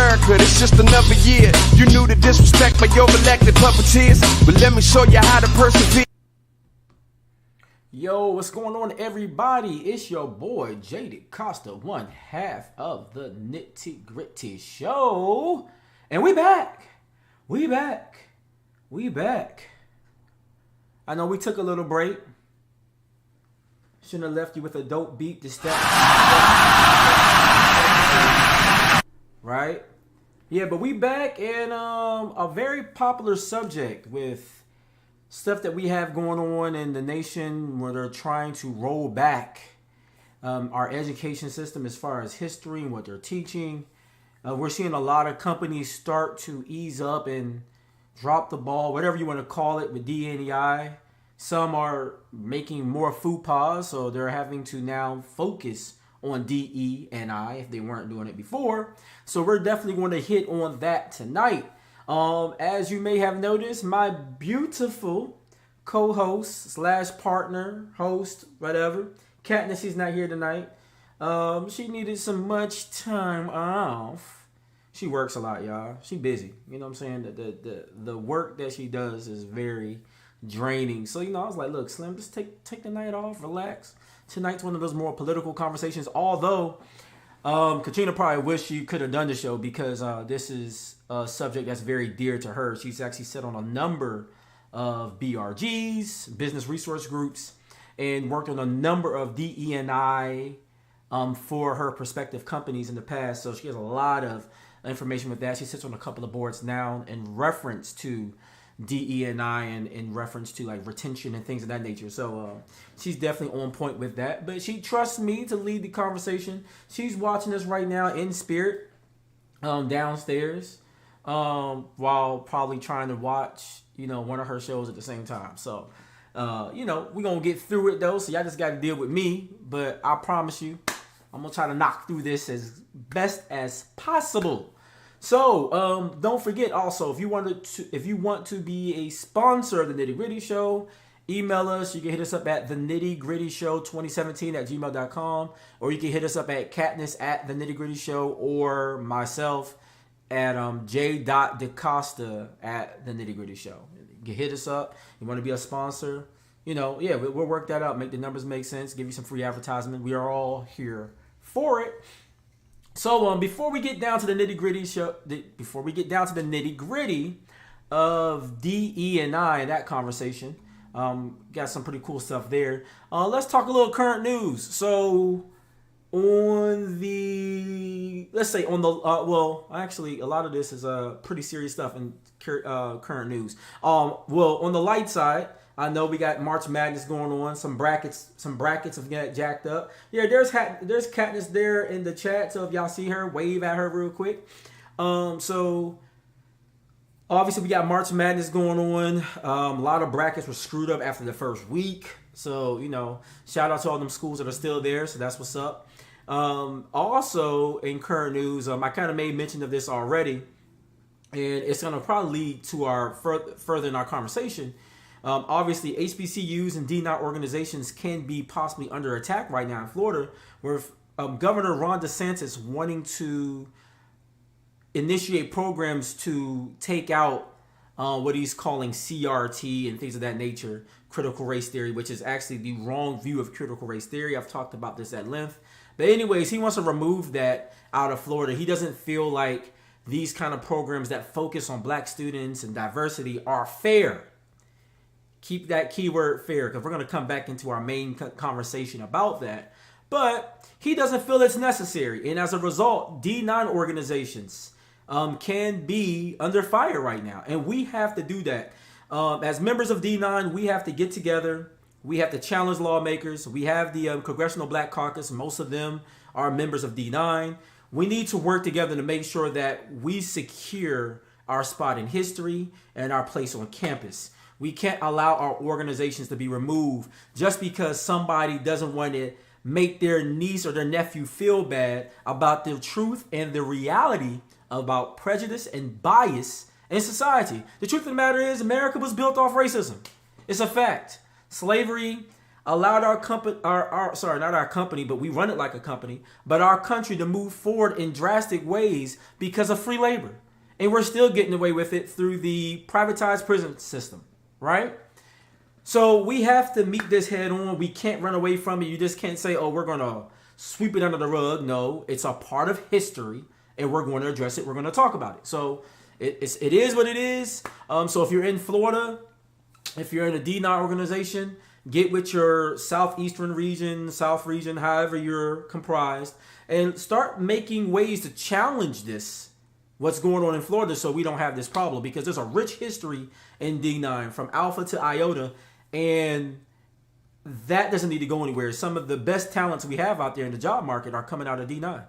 America, it's just another year. You knew the disrespect by your elected puppeteers, but let me show you how to persevere. Yo, what's going on, everybody? It's your boy, Jaded Costa, one half of the Nitty Gritty Show. And we back. We back. I know we took a little break. Shouldn't have left you with a dope beat to step. Right? Yeah, but we back in a very popular subject with stuff that we have going on in the nation where they're trying to roll back our education system as far as history and what they're teaching. We're seeing a lot of companies start to ease up and drop the ball, whatever you want to call it, with DE&I. Some are making more FUPAs, so they're having to now focus on DE&I if they weren't doing it before. So we're definitely going to hit on that tonight. As you may have noticed, my beautiful co-host / partner, host, whatever, Katniss, she's not here tonight. She needed some much time off. She works a lot, y'all. She busy. You know what I'm saying? The work that she does is very draining. So, I was like, look, Slim, just take the night off, relax. Tonight's one of those more political conversations, although Katrina probably wished she could have done the show because this is a subject that's very dear to her. She's actually sat on a number of BRGs, business resource groups, and worked on a number of DE&I for her prospective companies in the past. So she has a lot of information with that. She sits on a couple of boards now in reference to DE&I and in reference to like retention and things of that nature. So she's definitely on point with that. But she trusts me to lead the conversation. She's watching us right now in spirit downstairs while probably trying to watch, one of her shows at the same time. So, we're going to get through it though. So y'all just got to deal with me. But I promise you, I'm going to try to knock through this as best as possible. So, don't forget also, if you want to be a sponsor of the Nitty Gritty Show, email us. You can hit us up at thenittigrittyshow2017@gmail.com, or you can hit us up at Katniss at the Nitty Gritty Show, or myself at j.decosta at the Nitty Gritty Show. You can hit us up. You want to be a sponsor? We'll work that out. Make the numbers make sense. Give you some free advertisement. We are all here for it. So before we get down to the nitty gritty of DE&I and that conversation, got some pretty cool stuff there. Let's talk a little current news. So a lot of this is pretty serious stuff in current news. On the light side, I know we got March Madness going on. Some brackets have got jacked up. Yeah, there's Katniss there in the chat. So if y'all see her, wave at her real quick. So obviously we got March Madness going on. A lot of brackets were screwed up after the first week. So shout out to all them schools that are still there. So that's what's up. Also in current news, I kind of made mention of this already, and it's gonna probably lead to our further in our conversation. Obviously, HBCUs and DE&I organizations can be possibly under attack right now in Florida, where Governor Ron DeSantis wanting to initiate programs to take out what he's calling CRT and things of that nature, critical race theory, which is actually the wrong view of critical race theory. I've talked about this at length. But anyways, he wants to remove that out of Florida. He doesn't feel like these kind of programs that focus on black students and diversity are fair. Keep that keyword fair, because we're going to come back into our main conversation about that. But he doesn't feel it's necessary. And as a result, D9 organizations can be under fire right now. And we have to do that. As members of D9, we have to get together. We have to challenge lawmakers. We have the Congressional Black Caucus. Most of them are members of D9. We need to work together to make sure that we secure our spot in history and our place on campus. We can't allow our organizations to be removed just because somebody doesn't want to make their niece or their nephew feel bad about the truth and the reality about prejudice and bias in society. The truth of the matter is America was built off racism. It's a fact. Slavery, allowed our company, not our company, but we run it like a company, but our country to move forward in drastic ways because of free labor. And we're still getting away with it through the privatized prison system, right? So we have to meet this head on. We can't run away from it. You just can't say, oh, we're going to sweep it under the rug. No, it's a part of history, and we're going to address it. We're going to talk about it. So it is what it is. So if you're in Florida, if you're in a DE&I organization, get with your southeastern region, south region, however you're comprised, and start making ways to challenge this, what's going on in Florida, so we don't have this problem, because there's a rich history in D9 from alpha to iota, and that doesn't need to go anywhere. Some of the best talents we have out there in the job market are coming out of D9.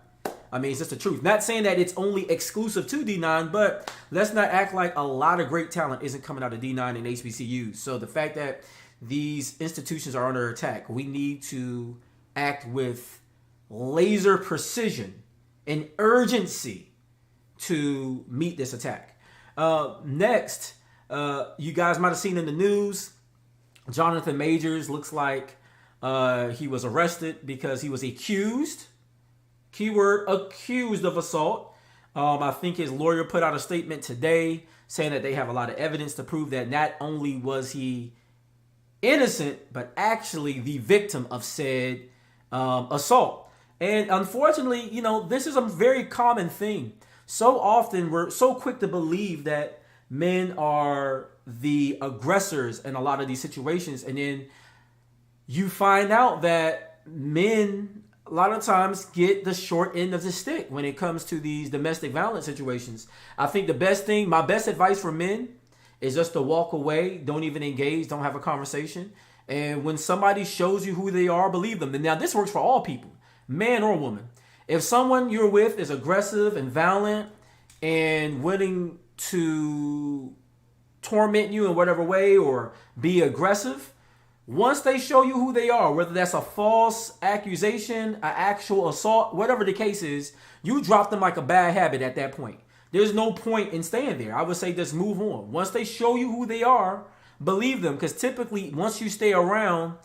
I mean, it's just the truth. Not saying that it's only exclusive to D9, but let's not act like a lot of great talent isn't coming out of D9 and HBCUs. So the fact that these institutions are under attack, we need to act with laser precision and urgency to meet this attack. Next, you guys might have seen in the news, Jonathan Majors looks like he was arrested because he was accused, keyword accused, of assault. I think his lawyer put out a statement today saying that they have a lot of evidence to prove that not only was he innocent, but actually the victim of said assault. And unfortunately, this is a very common thing. So often we're so quick to believe that men are the aggressors in a lot of these situations. And then you find out that men a lot of times get the short end of the stick when it comes to these domestic violence situations. I think my best advice for men is just to walk away, don't even engage, don't have a conversation. And when somebody shows you who they are, believe them. And now this works for all people, man or woman. If someone you're with is aggressive and violent and willing to torment you in whatever way or be aggressive, once they show you who they are, whether that's a false accusation, an actual assault, whatever the case is, you drop them like a bad habit at that point. There's no point in staying there. I would say just move on. Once they show you who they are, believe them. Because typically, once you stay around,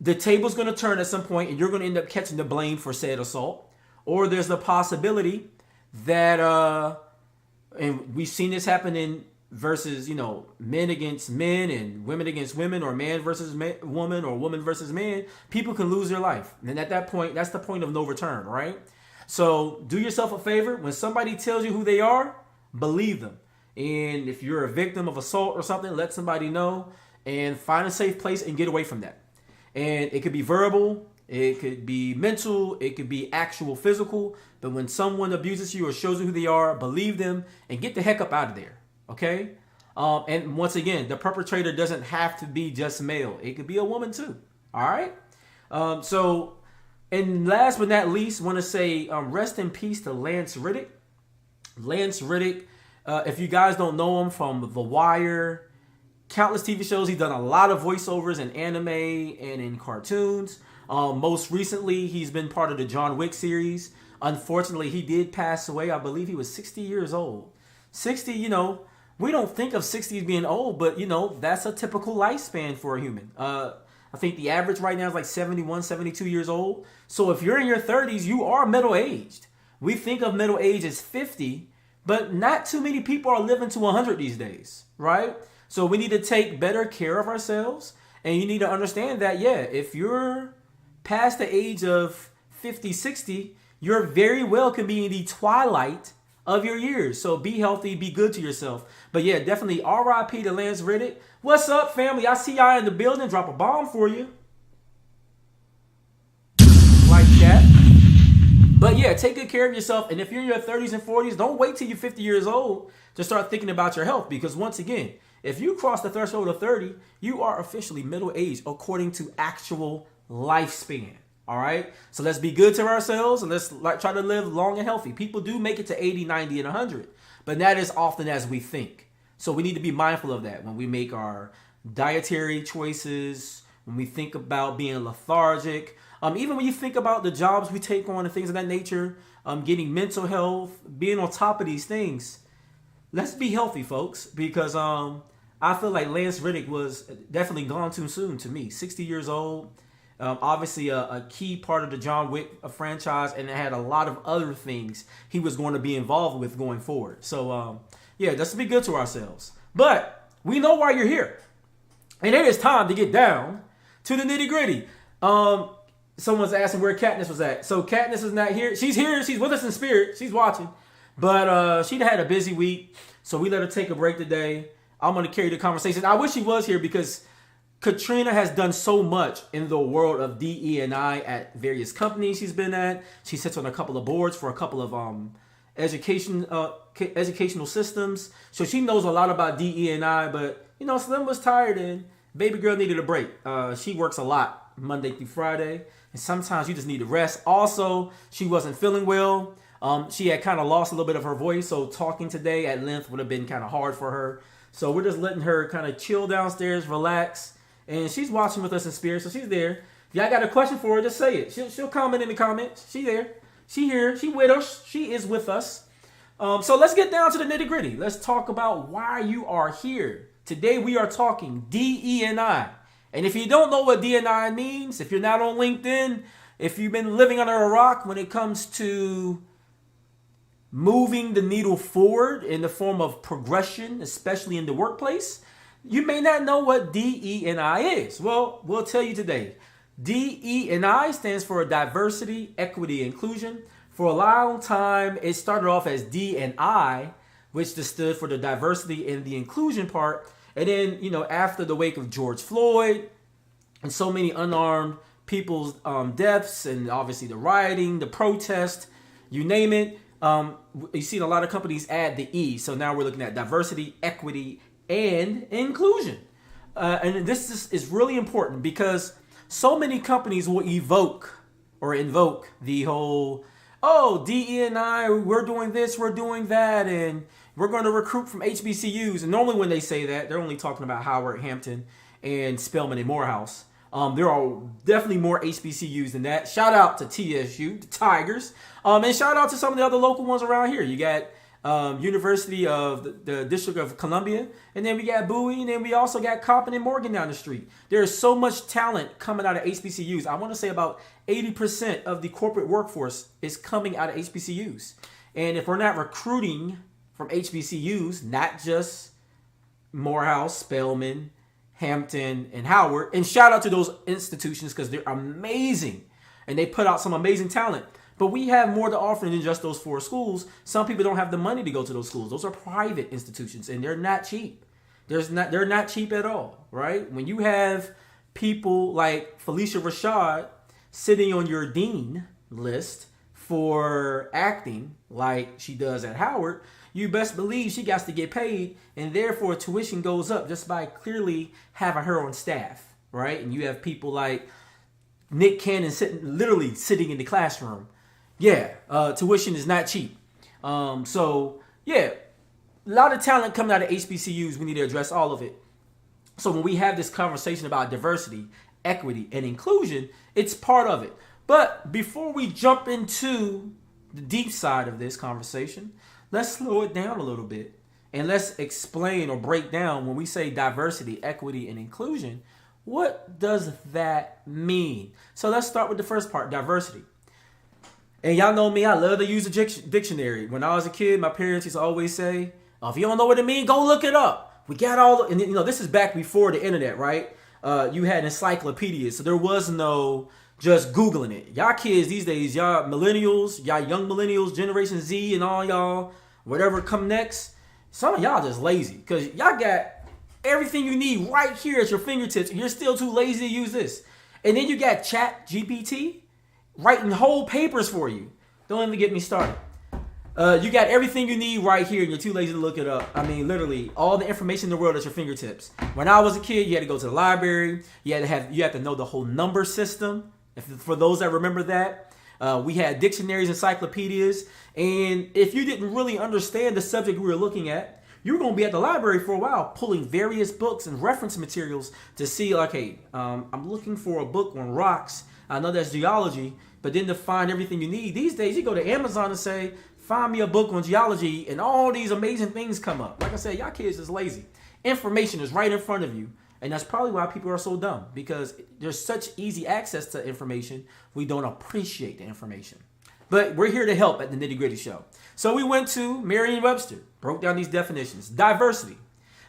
the table's going to turn at some point and you're going to end up catching the blame for said assault. Or there's the possibility that, and we've seen this happen in versus, men against men and women against women, or man versus woman, or woman versus man, people can lose their life. And at that point, that's the point of no return, right? So do yourself a favor. When somebody tells you who they are, believe them. And if you're a victim of assault or something, let somebody know and find a safe place and get away from that. And it could be verbal, it could be mental, it could be actual physical. But when someone abuses you or shows you who they are, believe them and get the heck up out of there. Okay? And once again, the perpetrator doesn't have to be just male. It could be a woman too. All right? And last but not least, want to say rest in peace to Lance Riddick. Lance Riddick, if you guys don't know him from The Wire, countless TV shows, he's done a lot of voiceovers in anime and in cartoons. Most recently, he's been part of the John Wick series. Unfortunately, he did pass away. I believe he was 60 years old. 60, we don't think of 60 as being old, but, that's a typical lifespan for a human. I think the average right now is like 71, 72 years old. So if you're in your 30s, you are middle-aged. We think of middle age as 50, but not too many people are living to 100 these days, right? So we need to take better care of ourselves. And you need to understand that, if you're past the age of 50, 60, you're very well can be in the twilight of your years. So be healthy, be good to yourself. But definitely RIP to Lance Riddick. What's up, family? I see y'all in the building. Drop a bomb for you. Like that. But take good care of yourself. And if you're in your 30s and 40s, don't wait till you're 50 years old to start thinking about your health. Because once again, if you cross the threshold of 30, you are officially middle-aged according to actual lifespan. All right? So let's be good to ourselves and let's try to live long and healthy. People do make it to 80, 90, and 100, but not as often as we think. So we need to be mindful of that when we make our dietary choices, when we think about being lethargic, even when you think about the jobs we take on and things of that nature, getting mental health, being on top of these things. Let's be healthy, folks, because I feel like Lance Riddick was definitely gone too soon to me. 60 years old. Obviously a key part of the John Wick franchise, and it had a lot of other things he was going to be involved with going forward. So, yeah, let's be good to ourselves. But we know why you're here. And it is time to get down to the nitty gritty. Someone's asking where Katniss was at. So Katniss is not here. She's here. She's with us in spirit. She's watching. But she had a busy week, so we let her take a break today. I'm going to carry the conversation. I wish she was here because Katrina has done so much in the world of DE&I at various companies she's been at. She sits on a couple of boards for a couple of educational systems. So she knows a lot about DE&I, but, you know, Slim was tired and baby girl needed a break. She works a lot Monday through Friday, and sometimes you just need to rest. Also, she wasn't feeling well. She had kind of lost a little bit of her voice, so talking today at length would have been kind of hard for her. So we're just letting her kind of chill downstairs, relax. And she's watching with us in spirit, so she's there. If y'all got a question for her, just say it. She'll comment in the comments. She there. She here. She with us. She is with us. So let's get down to the nitty gritty. Let's talk about why you are here. Today we are talking DE&I. And if you don't know what DE&I means, if you're not on LinkedIn, if you've been living under a rock when it comes to moving the needle forward in the form of progression, especially in the workplace, you may not know what DE&I is. Well, we'll tell you today. DE&I stands for diversity, equity, inclusion. For a long time, it started off as D&I, which just stood for the diversity and the inclusion part. And then, you know, after the wake of George Floyd and so many unarmed people's deaths, and obviously the rioting, the protest, you name it, you see a lot of companies add the E. So now we're looking at diversity, equity, and inclusion. And this is really important because so many companies will invoke the whole, oh, DE&I, we're doing this, we're doing that, and we're going to recruit from HBCUs. And normally when they say that, they're only talking about Howard, Hampton, and Spelman and Morehouse. There are definitely more HBCUs than that. Shout out to TSU, the Tigers. And shout out to some of the other local ones around here. You got University of the District of Columbia, and then we got Bowie, and then we also got Coppin and Morgan down the street. There is so much talent coming out of HBCUs. I want to say about 80% of the corporate workforce is coming out of HBCUs. And if we're not recruiting from HBCUs, not just Morehouse, Spelman, Hampton, and Howard, and shout out to those institutions because they're amazing and they put out some amazing talent. But we have more to offer than just those 4 schools. Some people don't have the money to go to those schools. Those are private institutions, and they're not cheap. They're not cheap at all, right? When you have people like Felicia Rashad sitting on your dean list for acting like she does at Howard, you best believe she got to get paid, and therefore tuition goes up just by clearly having her on staff, right? And you have people like Nick Cannon literally sitting in the classroom. Yeah, tuition is not cheap. So, yeah, a lot of talent coming out of HBCUs. We need to address all of it. So when we have this conversation about diversity, equity, and inclusion, it's part of it. But before we jump into the deep side of this conversation, let's slow it down a little bit. And let's explain or break down when we say diversity, equity, and inclusion, what does that mean? So let's start with the first part, diversity. And y'all know me, I love to use a dictionary. When I was a kid, my parents used to always say, oh, if you don't know what it means, go look it up. We got all, and you know, this is back before the internet, right? You had encyclopedias, so there was no just Googling it. Y'all kids these days, y'all millennials, y'all young millennials, Generation Z and all y'all, whatever come next, some of y'all just lazy because y'all got everything you need right here at your fingertips, and you're still too lazy to use this. And then you got Chat GPT writing whole papers for you. Don't even get me started. You got everything you need right here, and you're too lazy to look it up. I mean, literally, all the information in the world at your fingertips. When I was a kid, you had to go to the library. You had to know the whole number system. For those that remember that, we had dictionaries, encyclopedias, and if you didn't really understand the subject we were looking at, you were going to be at the library for a while, pulling various books and reference materials to see, like, hey, I'm looking for a book on rocks. I know that's geology, but then to find everything you need, these days you go to Amazon and say, find me a book on geology and all these amazing things come up. Like I said, y'all kids is lazy. Information is right in front of you. And that's probably why people are so dumb, because there's such easy access to information. We don't appreciate the information. But we're here to help at the Nitty Gritty Show. So we went to Merriam-Webster, broke down these definitions. Diversity,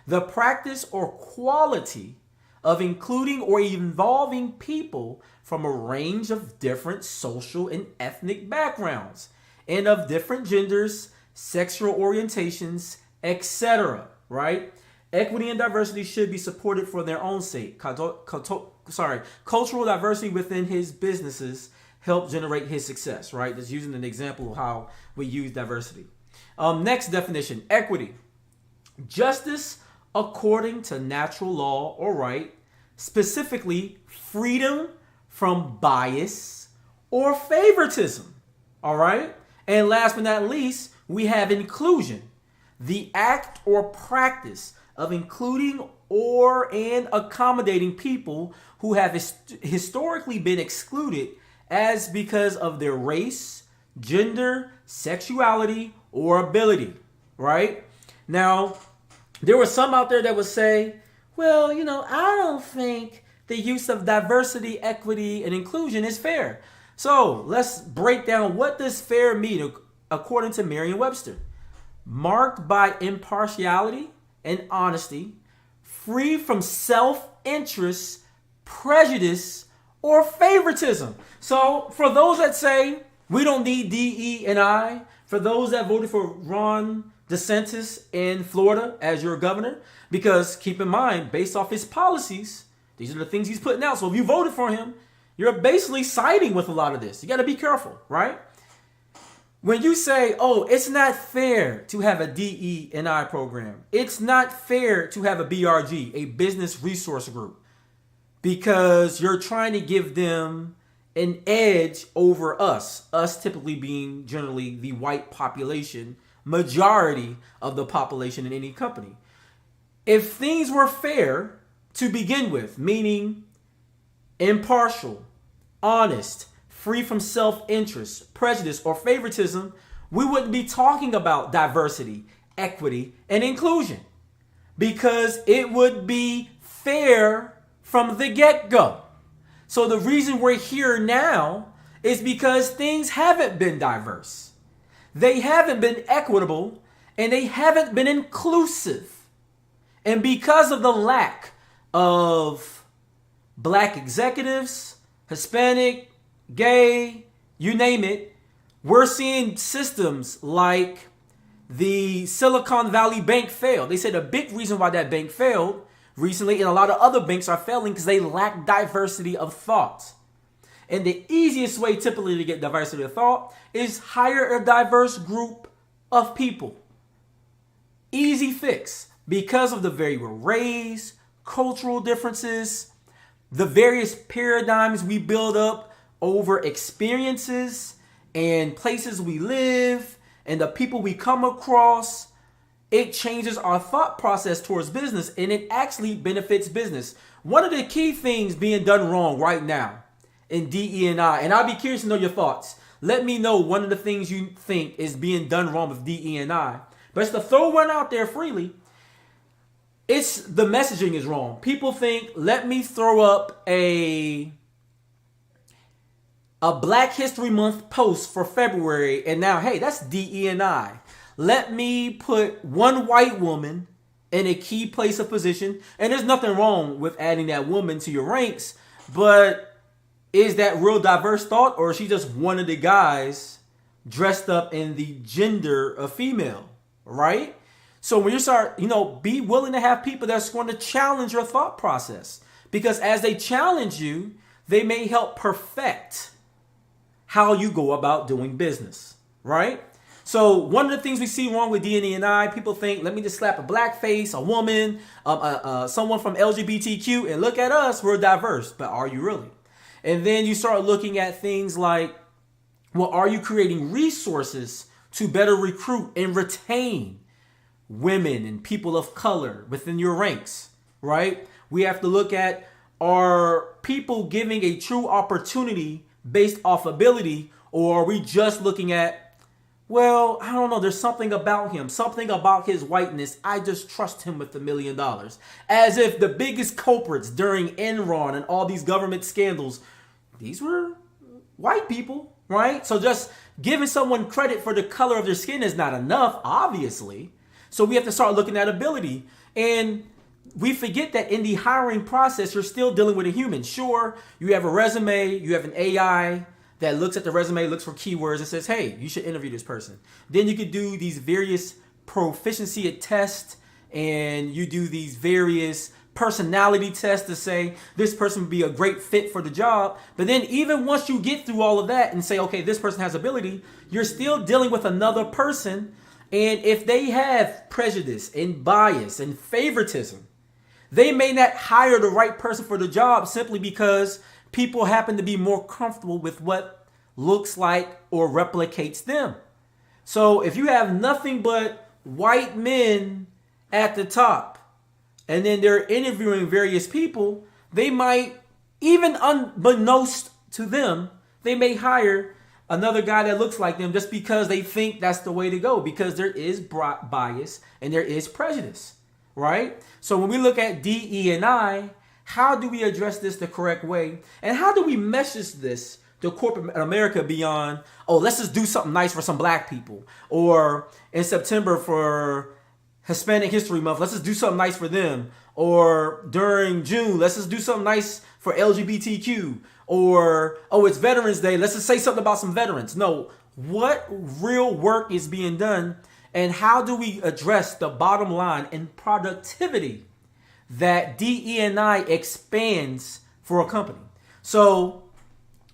the practice or quality of including or involving people from a range of different social and ethnic backgrounds and of different genders, sexual orientations, etc. Right? Equity and diversity should be supported for their own sake. Cultural diversity within his businesses help generate his success, right? That's using an example of how we use diversity. Next definition, equity. Justice according to natural law or right, specifically freedom from bias or favoritism, all right? And last but not least, we have inclusion, the act or practice of including and accommodating people who have historically been excluded as because of their race, gender, sexuality, or ability, right? Now, there were some out there that would say, well, I don't think the use of diversity, equity, and inclusion is fair. So let's break down what does fair mean according to Merriam-Webster. Marked by impartiality and honesty, free from self-interest, prejudice, or favoritism. So for those that say we don't need DE&I, for those that voted for Ron DeSantis in Florida as your governor, because keep in mind, based off his policies, these are the things he's putting out. So if you voted for him, you're basically siding with a lot of this. You got to be careful, right? When you say, oh, it's not fair to have a DE&I program, it's not fair to have a BRG, a business resource group, because you're trying to give them an edge over us typically being generally the white population, majority of the population in any company. If things were fair to begin with, meaning impartial, honest, free from self-interest, prejudice, or favoritism, we wouldn't be talking about diversity, equity, and inclusion, because it would be fair from the get-go. So the reason we're here now is because things haven't been diverse. They haven't been equitable, and they haven't been inclusive. And because of the lack of black executives, Hispanic, gay, you name it, we're seeing systems like the Silicon Valley Bank failed. They said a big reason why that bank failed recently, and a lot of other banks are failing, because they lack diversity of thought. And the easiest way typically to get diversity of thought is hire a diverse group of people. Easy fix. Because of the very race, cultural differences, the various paradigms we build up over experiences and places we live and the people we come across, it changes our thought process towards business, and it actually benefits business. One of the key things being done wrong right now in DE&I, and I'll be curious to know your thoughts. Let me know one of the things you think is being done wrong with DE&I. But it's to throw one out there freely. It's the messaging is wrong. People think, let me throw up a Black History Month post for February, and now, hey, that's DE&I. Let me put one white woman in a key place of position, and there's nothing wrong with adding that woman to your ranks, but is that real diverse thought, or is she just one of the guys dressed up in the gender of female, right? So when you start, be willing to have people that's going to challenge your thought process, because as they challenge you, they may help perfect how you go about doing business, right? So one of the things we see wrong with DE&I, people think, let me just slap a black face, a woman, someone from LGBTQ, and look at us, we're diverse. But are you really? And then you start looking at things like, well, are you creating resources to better recruit and retain women and people of color within your ranks, right? We have to look at, are people giving a true opportunity based off ability, or are we just looking at, well, I don't know, there's something about him, something about his whiteness. I just trust him with $1 million. As if the biggest culprits during Enron and all these government scandals, these were white people, right? So just giving someone credit for the color of their skin is not enough, obviously. So we have to start looking at ability. And we forget that in the hiring process, you're still dealing with a human. Sure, you have a resume, you have an AI that looks at the resume, looks for keywords and says, hey, you should interview this person. Then you could do these various proficiency tests, and you do these various personality tests to say this person would be a great fit for the job. But then even once you get through all of that and say, okay, this person has ability, you're still dealing with another person. And if they have prejudice and bias and favoritism, they may not hire the right person for the job simply because people happen to be more comfortable with what looks like or replicates them. So if you have nothing but white men at the top, and then they're interviewing various people, they might, even unbeknownst to them, they may hire another guy that looks like them just because they think that's the way to go, because there is bias and there is prejudice, right? So when we look at DE&I, how do we address this the correct way? And how do we message this to corporate America beyond, oh, let's just do something nice for some black people, or in September for Hispanic History Month, let's just do something nice for them. Or during June, let's just do something nice for LGBTQ. Or, oh, it's Veterans Day, let's just say something about some veterans. No, what real work is being done, and how do we address the bottom line and productivity that DE&I expands for a company? So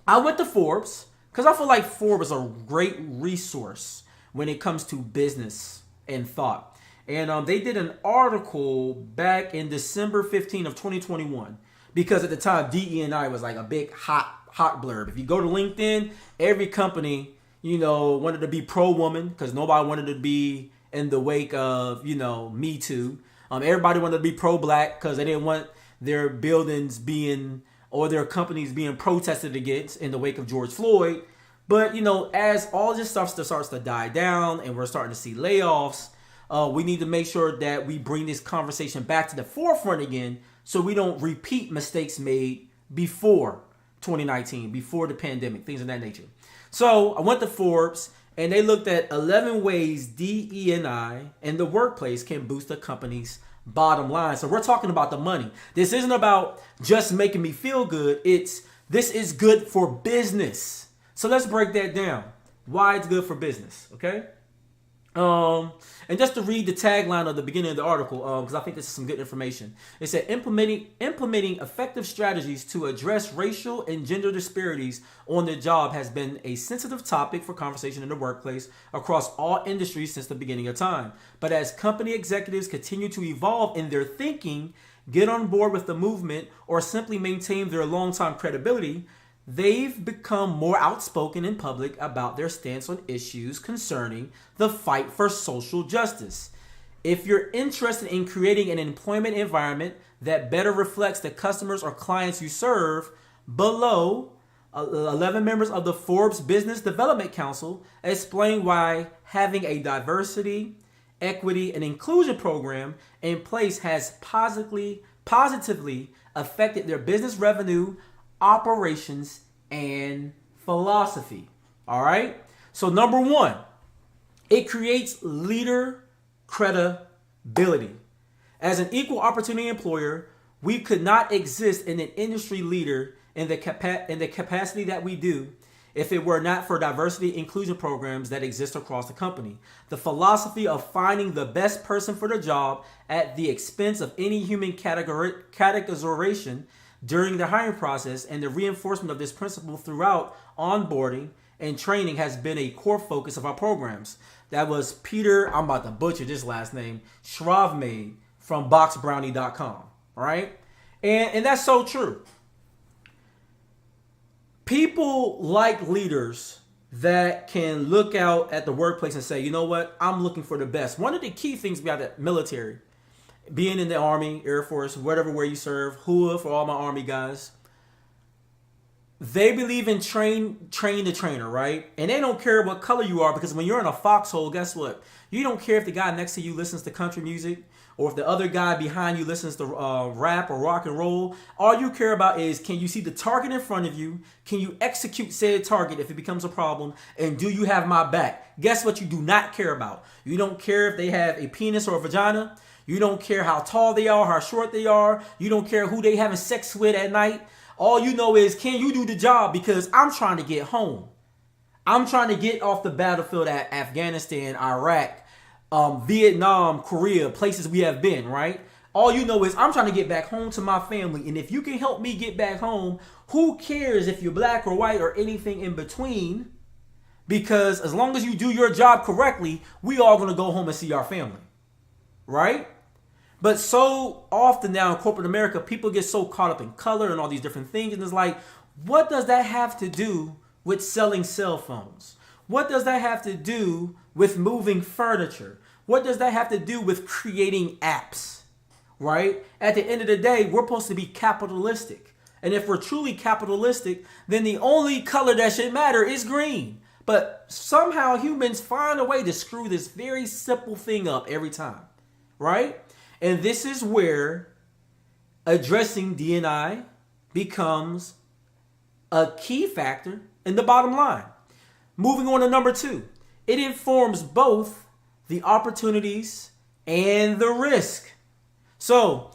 I went to Forbes because I feel like Forbes is a great resource when it comes to business and thought. And they did an article back in December 15 of 2021, because at the time DE&I was like a big hot blurb. If you go to LinkedIn, every company, wanted to be pro-woman because nobody wanted to be in the wake of, Me Too. Everybody wanted to be pro-black because they didn't want their buildings being, or their companies being protested against in the wake of George Floyd. But, as all this stuff starts to die down and we're starting to see layoffs, we need to make sure that we bring this conversation back to the forefront again, so we don't repeat mistakes made before 2019, before the pandemic, things of that nature. So I went to Forbes, and they looked at 11 ways DE&I in the workplace can boost a company's bottom line. So we're talking about the money. This isn't about just making me feel good. This is good for business. So let's break that down. Why it's good for business, okay? And just to read the tagline of the beginning of the article, because I think this is some good information. It said, implementing effective strategies to address racial and gender disparities on the job has been a sensitive topic for conversation in the workplace across all industries since the beginning of time. But as company executives continue to evolve in their thinking, get on board with the movement, or simply maintain their long-time credibility, they've become more outspoken in public about their stance on issues concerning the fight for social justice. If you're interested in creating an employment environment that better reflects the customers or clients you serve, below, 11 members of the Forbes Business Development Council explain why having a diversity, equity, and inclusion program in place has positively affected their business revenue, operations, and philosophy. All right. So number one, it creates leader credibility. As an equal opportunity employer, we could not exist in an industry leader in the capacity that we do if it were not for diversity inclusion programs that exist across the company. The philosophy of finding the best person for the job at the expense of any human categorization during the hiring process, and the reinforcement of this principle throughout onboarding and training has been a core focus of our programs. That was Peter, I'm about to butcher this last name, Shravmade from boxbrownie.com. All right? And that's so true. People like leaders that can look out at the workplace and say, you know what, I'm looking for the best. One of the key things about the military, being in the Army, Air Force, whatever where you serve, HUA for all my Army guys, They believe in train the trainer, right? And they don't care what color you are, because when you're in a foxhole, guess what? You don't care if the guy next to you listens to country music or if the other guy behind you listens to rap or rock and roll. All you care about is, can you see the target in front of you? Can you execute said target if it becomes a problem? And do you have my back? Guess what you do not care about? You don't care if they have a penis or a vagina. You don't care how tall they are, how short they are. You don't care who they having sex with at night. All you know is, can you do the job? Because I'm trying to get home. I'm trying to get off the battlefield at Afghanistan, Iraq, Vietnam, Korea, places we have been, right? All you know is, I'm trying to get back home to my family. And if you can help me get back home, who cares if you're black or white or anything in between? Because as long as you do your job correctly, we all going to go home and see our family, right? But so often now in corporate America, people get so caught up in color and all these different things. And it's like, what does that have to do with selling cell phones? What does that have to do with moving furniture? What does that have to do with creating apps, right? At the end of the day, we're supposed to be capitalistic. And if we're truly capitalistic, then the only color that should matter is green. But somehow humans find a way to screw this very simple thing up every time, right? And this is where addressing DE&I becomes a key factor in the bottom line. Moving on to number 2, it informs both the opportunities and the risk. So,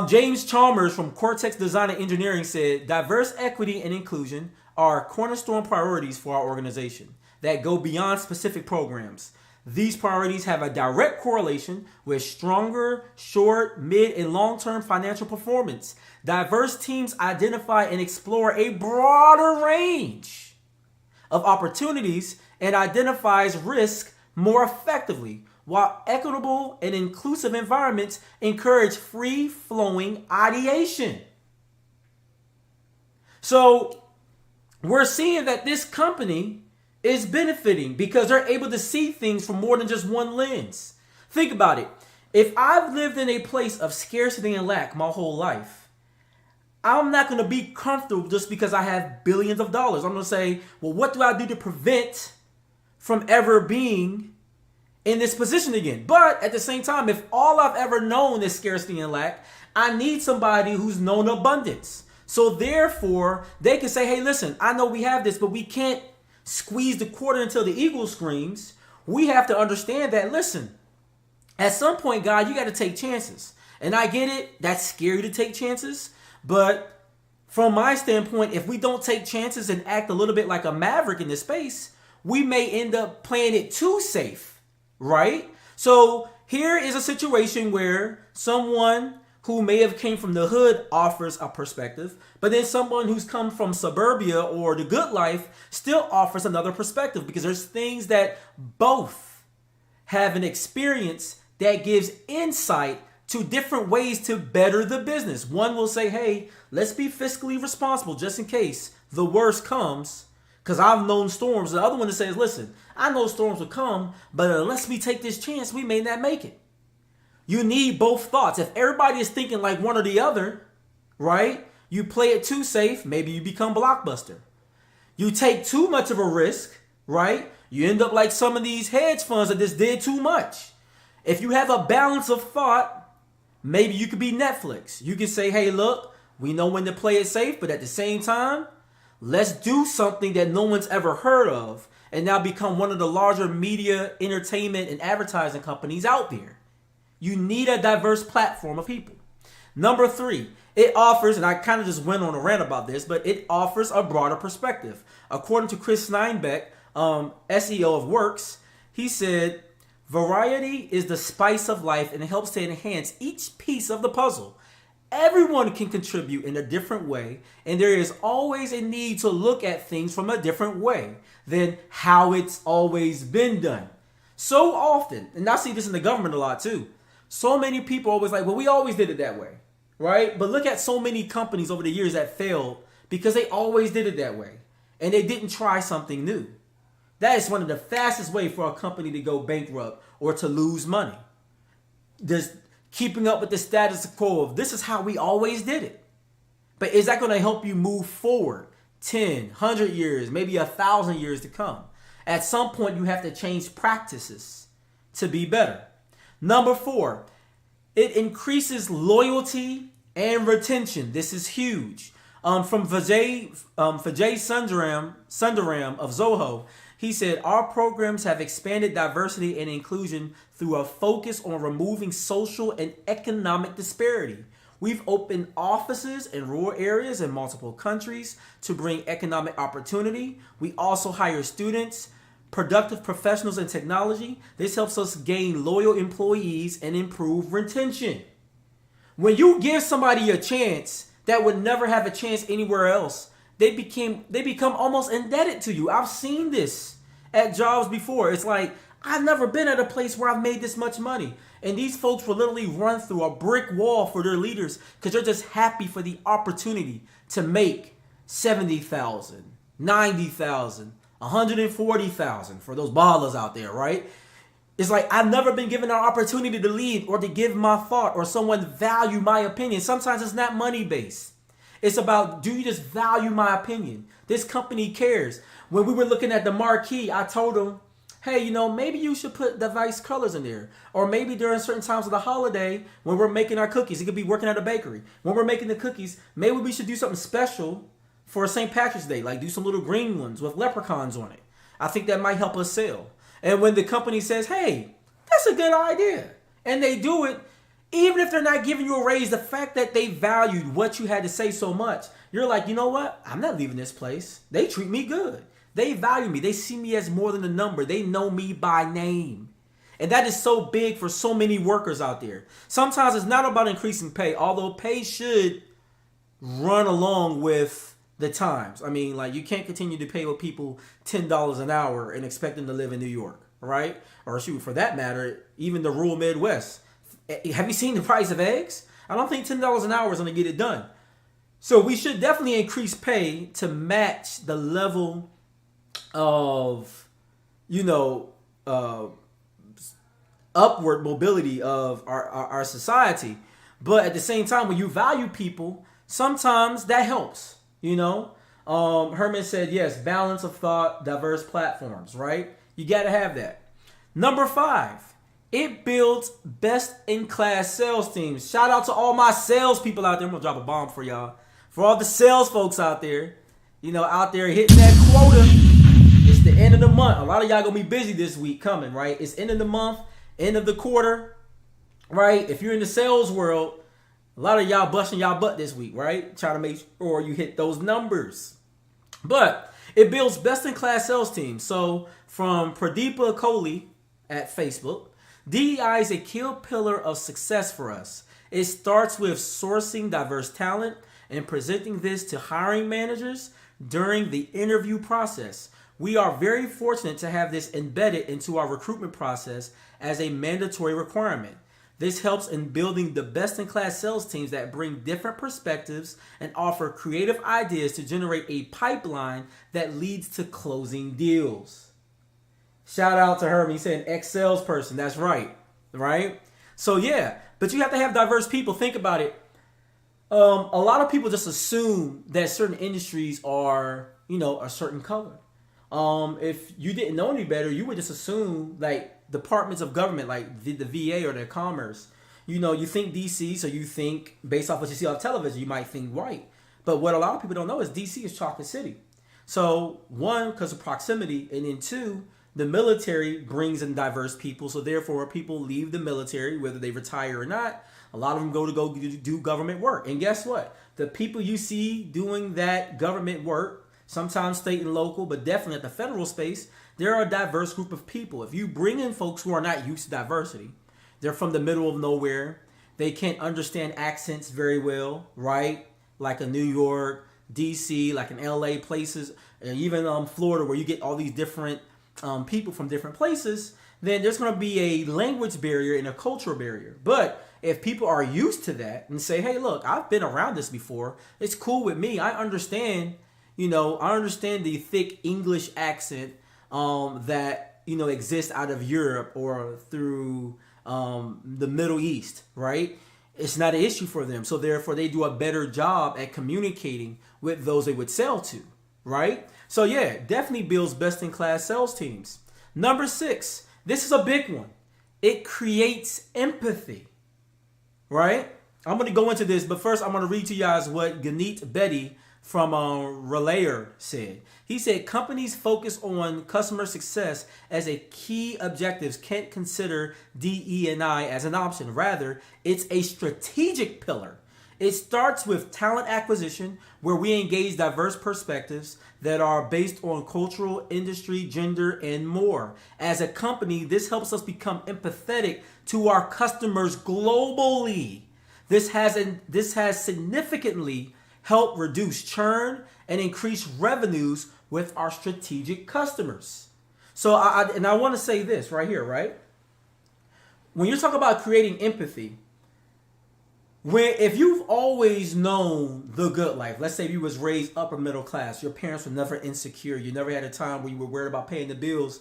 James Chalmers from Cortex Design and Engineering said, diverse equity and inclusion are cornerstone priorities for our organization that go beyond specific programs. These priorities have a direct correlation with stronger short, mid, and long-term financial performance. Diverse teams identify and explore a broader range of opportunities and identifies risk more effectively, while equitable and inclusive environments encourage free-flowing ideation. So we're seeing that this company is benefiting because they're able to see things from more than just one lens. Think about it. If I've lived in a place of scarcity and lack my whole life, I'm not going to be comfortable just because I have billions of dollars. I'm going to say, well, what do I do to prevent from ever being in this position again? But at the same time, if all I've ever known is scarcity and lack, I need somebody who's known abundance. So therefore, they can say, hey, listen, I know we have this, but we can't squeeze the quarter until the eagle screams. We have to understand that, listen, at some point, God, you got to take chances. And I get it. That's scary to take chances. But from my standpoint, if we don't take chances and act a little bit like a maverick in this space, we may end up playing it too safe, right? So here is a situation where someone who may have came from the hood offers a perspective, but then someone who's come from suburbia or the good life still offers another perspective, because there's things that both have an experience that gives insight to different ways to better the business. One will say, hey, let's be fiscally responsible just in case the worst comes, because I've known storms. The other one that says, listen, I know storms will come, but unless we take this chance, we may not make it. You need both thoughts. If everybody is thinking like one or the other, right? You play it too safe, maybe you become Blockbuster. You take too much of a risk, right? You end up like some of these hedge funds that just did too much. If you have a balance of thought, maybe you could be Netflix. You can say, hey, look, we know when to play it safe, but at the same time, let's do something that no one's ever heard of and now become one of the larger media, entertainment, and advertising companies out there. You need a diverse platform of people. Number 3, it offers, and I kind of just went on a rant about this, but it offers a broader perspective. According to Chris Steinbeck, SEO of Works, he said, variety is the spice of life and it helps to enhance each piece of the puzzle. Everyone can contribute in a different way, and there is always a need to look at things from a different way than how it's always been done. So often, and I see this in the government a lot too, so many people are always like, well, we always did it that way, right? But look at so many companies over the years that failed because they always did it that way and they didn't try something new. That is one of the fastest ways for a company to go bankrupt or to lose money. Just keeping up with the status quo of this is how we always did it. But is that going to help you move forward? 10, 100 years, maybe 1,000 years to come. At some point, you have to change practices to be better. Number 4, it increases loyalty and retention. This is huge. From Vijay Sundaram of Zoho, he said, our programs have expanded diversity and inclusion through a focus on removing social and economic disparity. We've opened offices in rural areas in multiple countries to bring economic opportunity. We also hire students, productive professionals in technology. This helps us gain loyal employees and improve retention. When you give somebody a chance that would never have a chance anywhere else, they become almost indebted to you. I've seen this at jobs before. It's like, I've never been at a place where I've made this much money. And these folks will literally run through a brick wall for their leaders because they're just happy for the opportunity to make $70,000, $90,000, $140,000 for those ballers out there, right? It's like, I've never been given an opportunity to lead or to give my thought or someone value my opinion. Sometimes it's not money based. It's about, do you just value my opinion? This company cares. When we were looking at the marquee, I told them, hey, maybe you should put device colors in there. Or maybe during certain times of the holiday, when we're making our cookies, it could be working at a bakery. When we're making the cookies, maybe we should do something special for St. Patrick's Day, like do some little green ones with leprechauns on it. I think that might help us sell. And when the company says, hey, that's a good idea, and they do it, even if they're not giving you a raise, the fact that they valued what you had to say so much, you're like, you know what? I'm not leaving this place. They treat me good. They value me. They see me as more than a number. They know me by name. And that is so big for so many workers out there. Sometimes it's not about increasing pay, although pay should run along with the times. I mean, like, you can't continue to pay people $10 an hour and expect them to live in New York, right? Or shoot, for that matter, even the rural Midwest. Have you seen the price of eggs? I don't think $10 an hour is going to get it done. So we should definitely increase pay to match the level of, upward mobility of our society. But at the same time, when you value people, sometimes that helps, Herman said, yes, balance of thought, diverse platforms, right? You got to have that. Number 5, it builds best-in-class sales teams. Shout out to all my sales people out there. I'm going to drop a bomb for y'all. For all the sales folks out there, out there hitting that quota. It's the end of the month. A lot of y'all going to be busy this week coming, right? It's end of the month, end of the quarter, right? If you're in the sales world, a lot of y'all busting y'all butt this week, right? Trying to make sure you hit those numbers. But it builds best-in-class sales teams. So from Pradeepa Kohli at Facebook, DEI is a key pillar of success for us. It starts with sourcing diverse talent and presenting this to hiring managers during the interview process. We are very fortunate to have this embedded into our recruitment process as a mandatory requirement. This helps in building the best-in-class sales teams that bring different perspectives and offer creative ideas to generate a pipeline that leads to closing deals. Shout out to Herman. He said ex-salesperson. That's right. Right? So yeah, but you have to have diverse people. Think about it. A lot of people just assume that certain industries are, a certain color. If you didn't know any better, you would just assume like departments of government, like the VA or the Commerce. You think DC, so you think based off what you see on television, you might think white. But what a lot of people don't know is DC is Chocolate City. So 1, because of proximity, and then 2, the military brings in diverse people. So therefore, people leave the military, whether they retire or not. A lot of them go do government work. And guess what? The people you see doing that government work, sometimes state and local, but definitely at the federal space, there are a diverse group of people. If you bring in folks who are not used to diversity, they're from the middle of nowhere, they can't understand accents very well, right? Like a New York, DC, like in LA places, and even Florida, where you get all these different people from different places, then there's going to be a language barrier and a cultural barrier. But if people are used to that and say, hey, look, I've been around this before, it's cool with me, I understand, I understand the thick English accent that, exists out of Europe or through the Middle East, right? It's not an issue for them. So therefore, they do a better job at communicating with those they would sell to, right? So yeah, definitely builds best-in-class sales teams. Number 6, this is a big one. It creates empathy, right? I'm going to go into this, but first I'm going to read to you guys what Ganit Betty from Relayer said. He said, companies focus on customer success as a key objectives can't consider DE&I as an option. Rather, it's a strategic pillar. It starts with talent acquisition, where we engage diverse perspectives that are based on cultural, industry, gender, and more. As a company, this helps us become empathetic to our customers globally. This has significantly helped reduce churn and increase revenues with our strategic customers. So I want to say this right here, right? When you talk about creating empathy, if you've always known the good life, let's say you was raised upper middle class, your parents were never insecure, you never had a time where you were worried about paying the bills,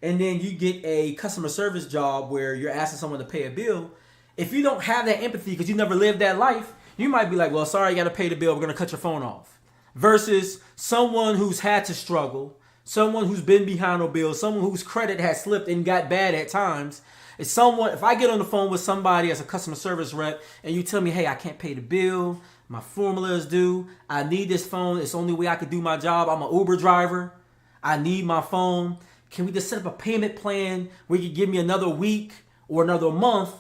and then you get a customer service job where you're asking someone to pay a bill. If you don't have that empathy because you never lived that life, you might be like, well, sorry, you got to pay the bill, we're going to cut your phone off. Versus someone who's had to struggle, someone who's been behind on bills, someone whose credit has slipped and got bad at times. If I get on the phone with somebody as a customer service rep and you tell me, hey, I can't pay the bill, my formula is due, I need this phone, it's the only way I can do my job, I'm an Uber driver, I need my phone, can we just set up a payment plan where you give me another week or another month?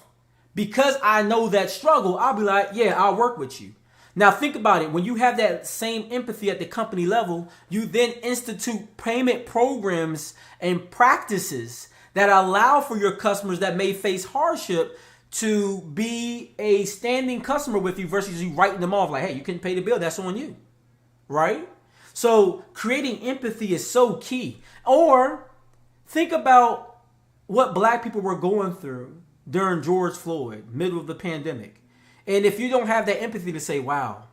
Because I know that struggle, I'll be like, yeah, I'll work with you. Now think about it. When you have that same empathy at the company level, you then institute payment programs and practices that allow for your customers that may face hardship to be a standing customer with you versus you writing them off like, hey, you couldn't pay the bill, that's on you, right? So creating empathy is so key. Or think about what black people were going through during George Floyd, middle of the pandemic. And if you don't have that empathy to say, wow,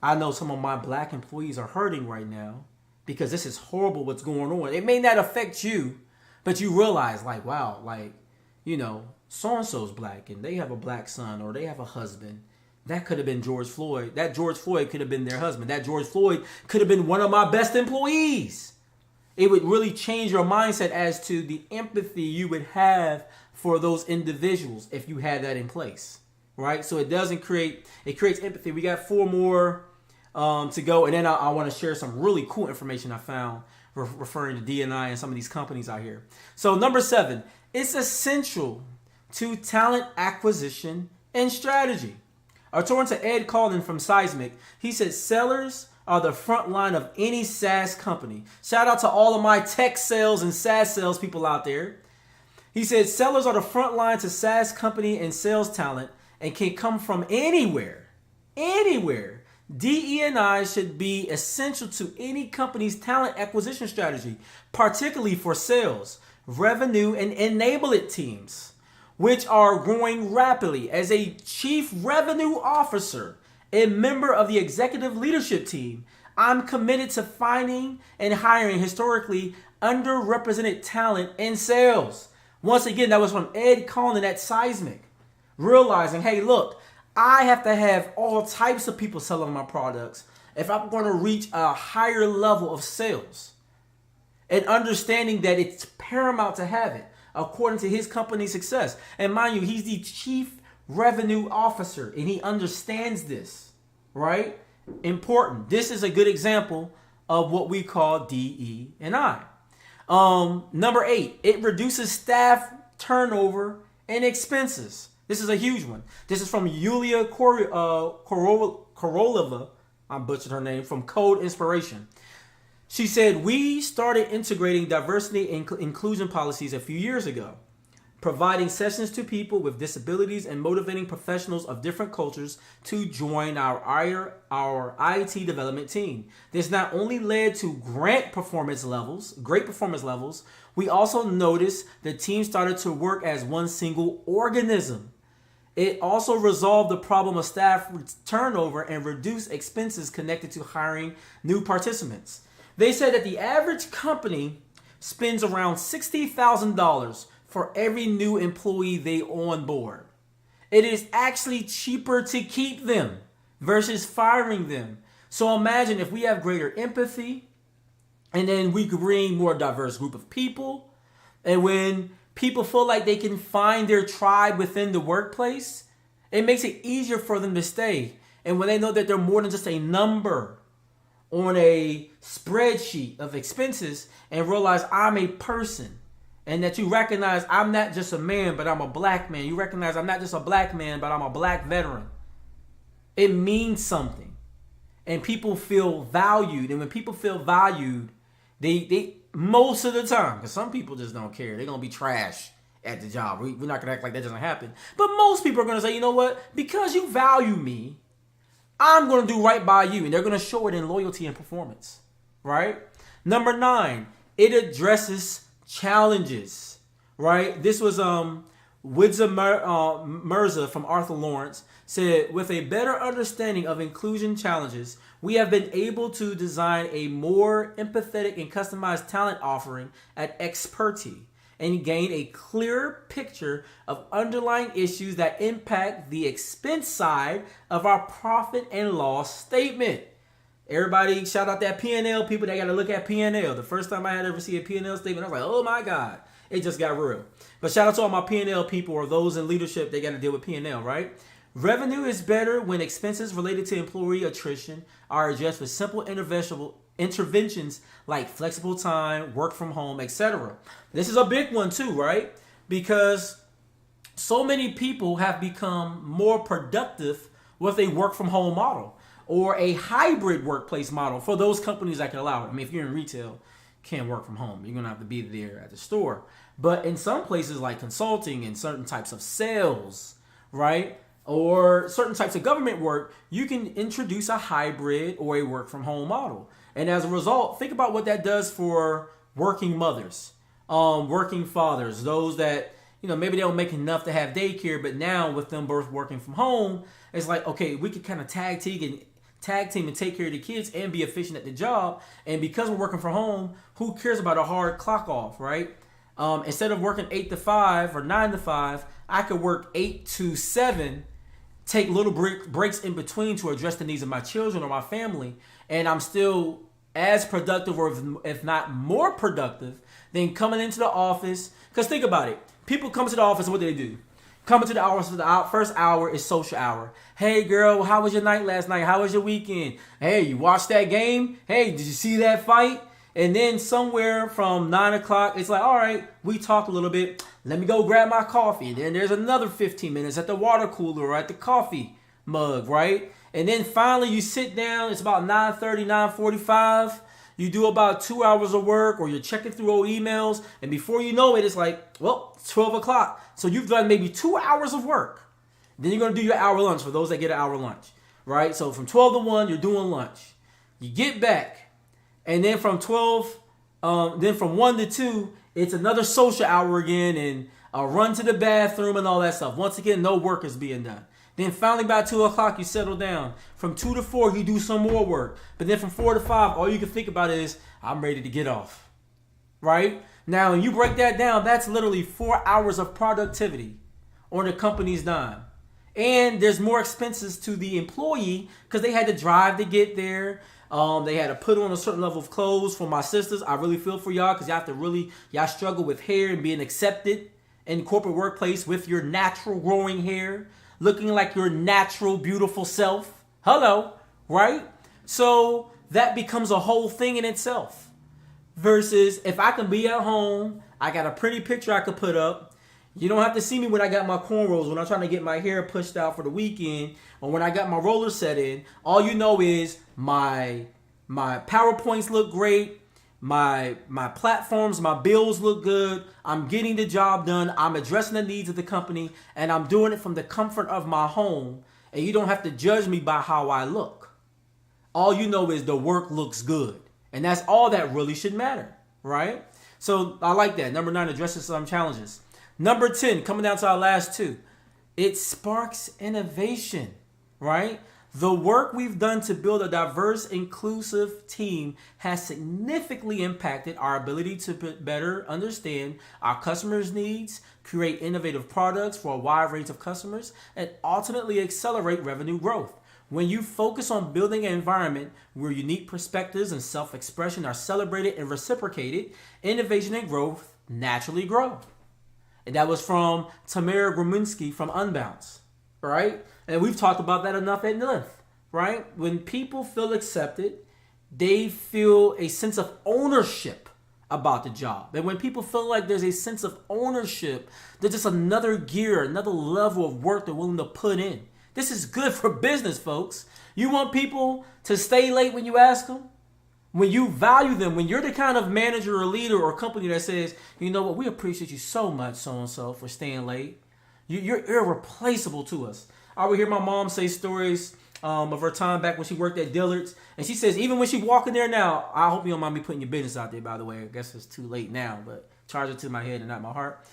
I know some of my black employees are hurting right now because this is horrible what's going on. It may not affect you, but you realize like, wow, like, you know, so-and-so's black and they have a black son or they have a husband. That could have been George Floyd. That George Floyd could have been their husband. That George Floyd could have been one of my best employees. It would really change your mindset as to the empathy you would have for those individuals if you had that in place, right? So it creates empathy. We got 4 more to go, and then I want to share some really cool information I found referring to DE&I and some of these companies out here. So number 7, it's essential to talent acquisition and strategy. According to Ed Calden from Seismic, he said sellers are the front line of any SaaS company. Shout out to all of my tech sales and SaaS sales people out there. He said sellers are the front line to SaaS company and sales talent and can come from anywhere. Anywhere. DE&I should be essential to any company's talent acquisition strategy, particularly for sales, revenue, and enable it teams, which are growing rapidly. As a chief revenue officer and member of the executive leadership team, I'm committed to finding and hiring historically underrepresented talent in sales. Once again, that was from Ed Collin at Seismic. Realizing, hey, look, I have to have all types of people selling my products if I'm going to reach a higher level of sales. And understanding that it's paramount to have it according to his company's success. And mind you, he's the chief revenue officer and he understands this, right? Important. This is a good example of what we call DE&I. Number 8, it reduces staff turnover and expenses. This is a huge one. This is from Yulia Koroleva. I butchered her name, from Code Inspiration. She said, we started integrating diversity and inclusion policies a few years ago, providing sessions to people with disabilities and motivating professionals of different cultures to join our IT development team. This not only led to great performance levels, we also noticed the team started to work as one single organism. It also resolved the problem of staff turnover and reduced expenses connected to hiring new participants. They said that the average company spends around $60,000 for every new employee they onboard. It is actually cheaper to keep them versus firing them. So imagine if we have greater empathy, And then we could bring more diverse group of people. And when people feel like they can find their tribe within the workplace, it makes it easier for them to stay. And when they know that they're more than just a number on a spreadsheet of expenses and realize I'm a person, and that you recognize I'm not just a man, but I'm a black man. You recognize I'm not just a black man, but I'm a black veteran. It means something. And people feel valued. And when people feel valued, they most of the time, because some people just don't care. They're going to be trash at the job. We're not going to act like that doesn't happen. But most people are going to say, you know what? Because you value me, I'm going to do right by you. And they're going to show it in loyalty and performance. Right? Number 9, it addresses challenges. Right? This was Widza Mirza from Arthur Lawrence said, with a better understanding of inclusion challenges, we have been able to design a more empathetic and customized talent offering at Expertise and gain a clearer picture of underlying issues that impact the expense side of our profit and loss statement. Everybody shout out that P&L people that got to look at P&L. The first time I had ever seen a P&L statement, I was like, oh my God, it just got real. But shout out to all my P&L people or those in leadership, they got to deal with P&L, right? Revenue is better when expenses related to employee attrition are addressed with simple interventions like flexible time, work from home, etc. This is a big one too, right? Because so many people have become more productive with a work from home model or a hybrid workplace model for those companies that can allow it. I mean, if you're in retail, you can't work from home. You're going to have to be there at the store. But in some places like consulting and certain types of sales, right? Or certain types of government work, you can introduce a hybrid or a work from home model. And as a result, think about what that does for working mothers, working fathers, those that, maybe they don't make enough to have daycare, but now with them both working from home, it's like, okay, we could kind of tag team and take care of the kids and be efficient at the job. And because we're working from home, who cares about a hard clock off, right? Instead of working 8 to 5 or 9 to 5, I could work 8 to 7, take little breaks in between to address the needs of my children or my family, and I'm still as productive or if not more productive than coming into the office. Because think about it. People come to the office, what do they do? Coming to the office for the first hour is social hour. Hey girl, how was your night last night? How was your weekend? Hey, you watched that game? Hey, did you see that fight? And then somewhere from 9 o'clock, it's like, all right, we talk a little bit. Let me go grab my coffee. And then there's another 15 minutes at the water cooler or at the coffee mug, right? And then finally you sit down. It's about 9:30, 9:45. You do about 2 hours of work or you're checking through old emails. And before you know it, it's like, well, 12 o'clock. So you've done maybe 2 hours of work. Then you're going to do your hour lunch for those that get an hour lunch, right? So from 12 to 1, you're doing lunch. You get back. And then from 1 to 2, it's another social hour again and a run to the bathroom and all that stuff. Once again, no work is being done. Then finally by 2 o'clock, you settle down. From 2 to 4, you do some more work. But then from 4 to 5, all you can think about is, I'm ready to get off. Right? Now, when you break that down, that's literally 4 hours of productivity on the company's dime. And there's more expenses to the employee because they had to drive to get there. They had to put on a certain level of clothes. For my sisters, I really feel for y'all because y'all struggle with hair and being accepted in the corporate workplace with your natural growing hair, looking like your natural, beautiful self. Hello, right? So that becomes a whole thing in itself. Versus if I can be at home, I got a pretty picture I could put up. You don't have to see me when I got my cornrows, when I'm trying to get my hair pushed out for the weekend, or when I got my roller set in. All you know is my PowerPoints look great, my platforms, my bills look good, I'm getting the job done, I'm addressing the needs of the company, and I'm doing it from the comfort of my home, and you don't have to judge me by how I look. All you know is the work looks good, and that's all that really should matter, right? So I like that. Number 9 addresses some challenges. Number 10, coming down to our last 2, it sparks innovation, right? The work we've done to build a diverse, inclusive team has significantly impacted our ability to better understand our customers' needs, create innovative products for a wide range of customers, and ultimately accelerate revenue growth. When you focus on building an environment where unique perspectives and self-expression are celebrated and reciprocated, innovation and growth naturally grow. And that was from Tamara Gruminski from Unbounce, right? And we've talked about that enough at length, right? When people feel accepted, they feel a sense of ownership about the job. And when people feel like there's a sense of ownership, there's just another gear, another level of work they're willing to put in. This is good for business, folks. You want people to stay late when you ask them? When you value them, when you're the kind of manager or leader or company that says, you know what, we appreciate you so much, so-and-so, for staying late. You're irreplaceable to us. I would hear my mom say stories of her time back when she worked at Dillard's. And she says, even when she walk in there now, I hope you don't mind me putting your business out there, by the way. I guess it's too late now, but charge it to my head and not my heart.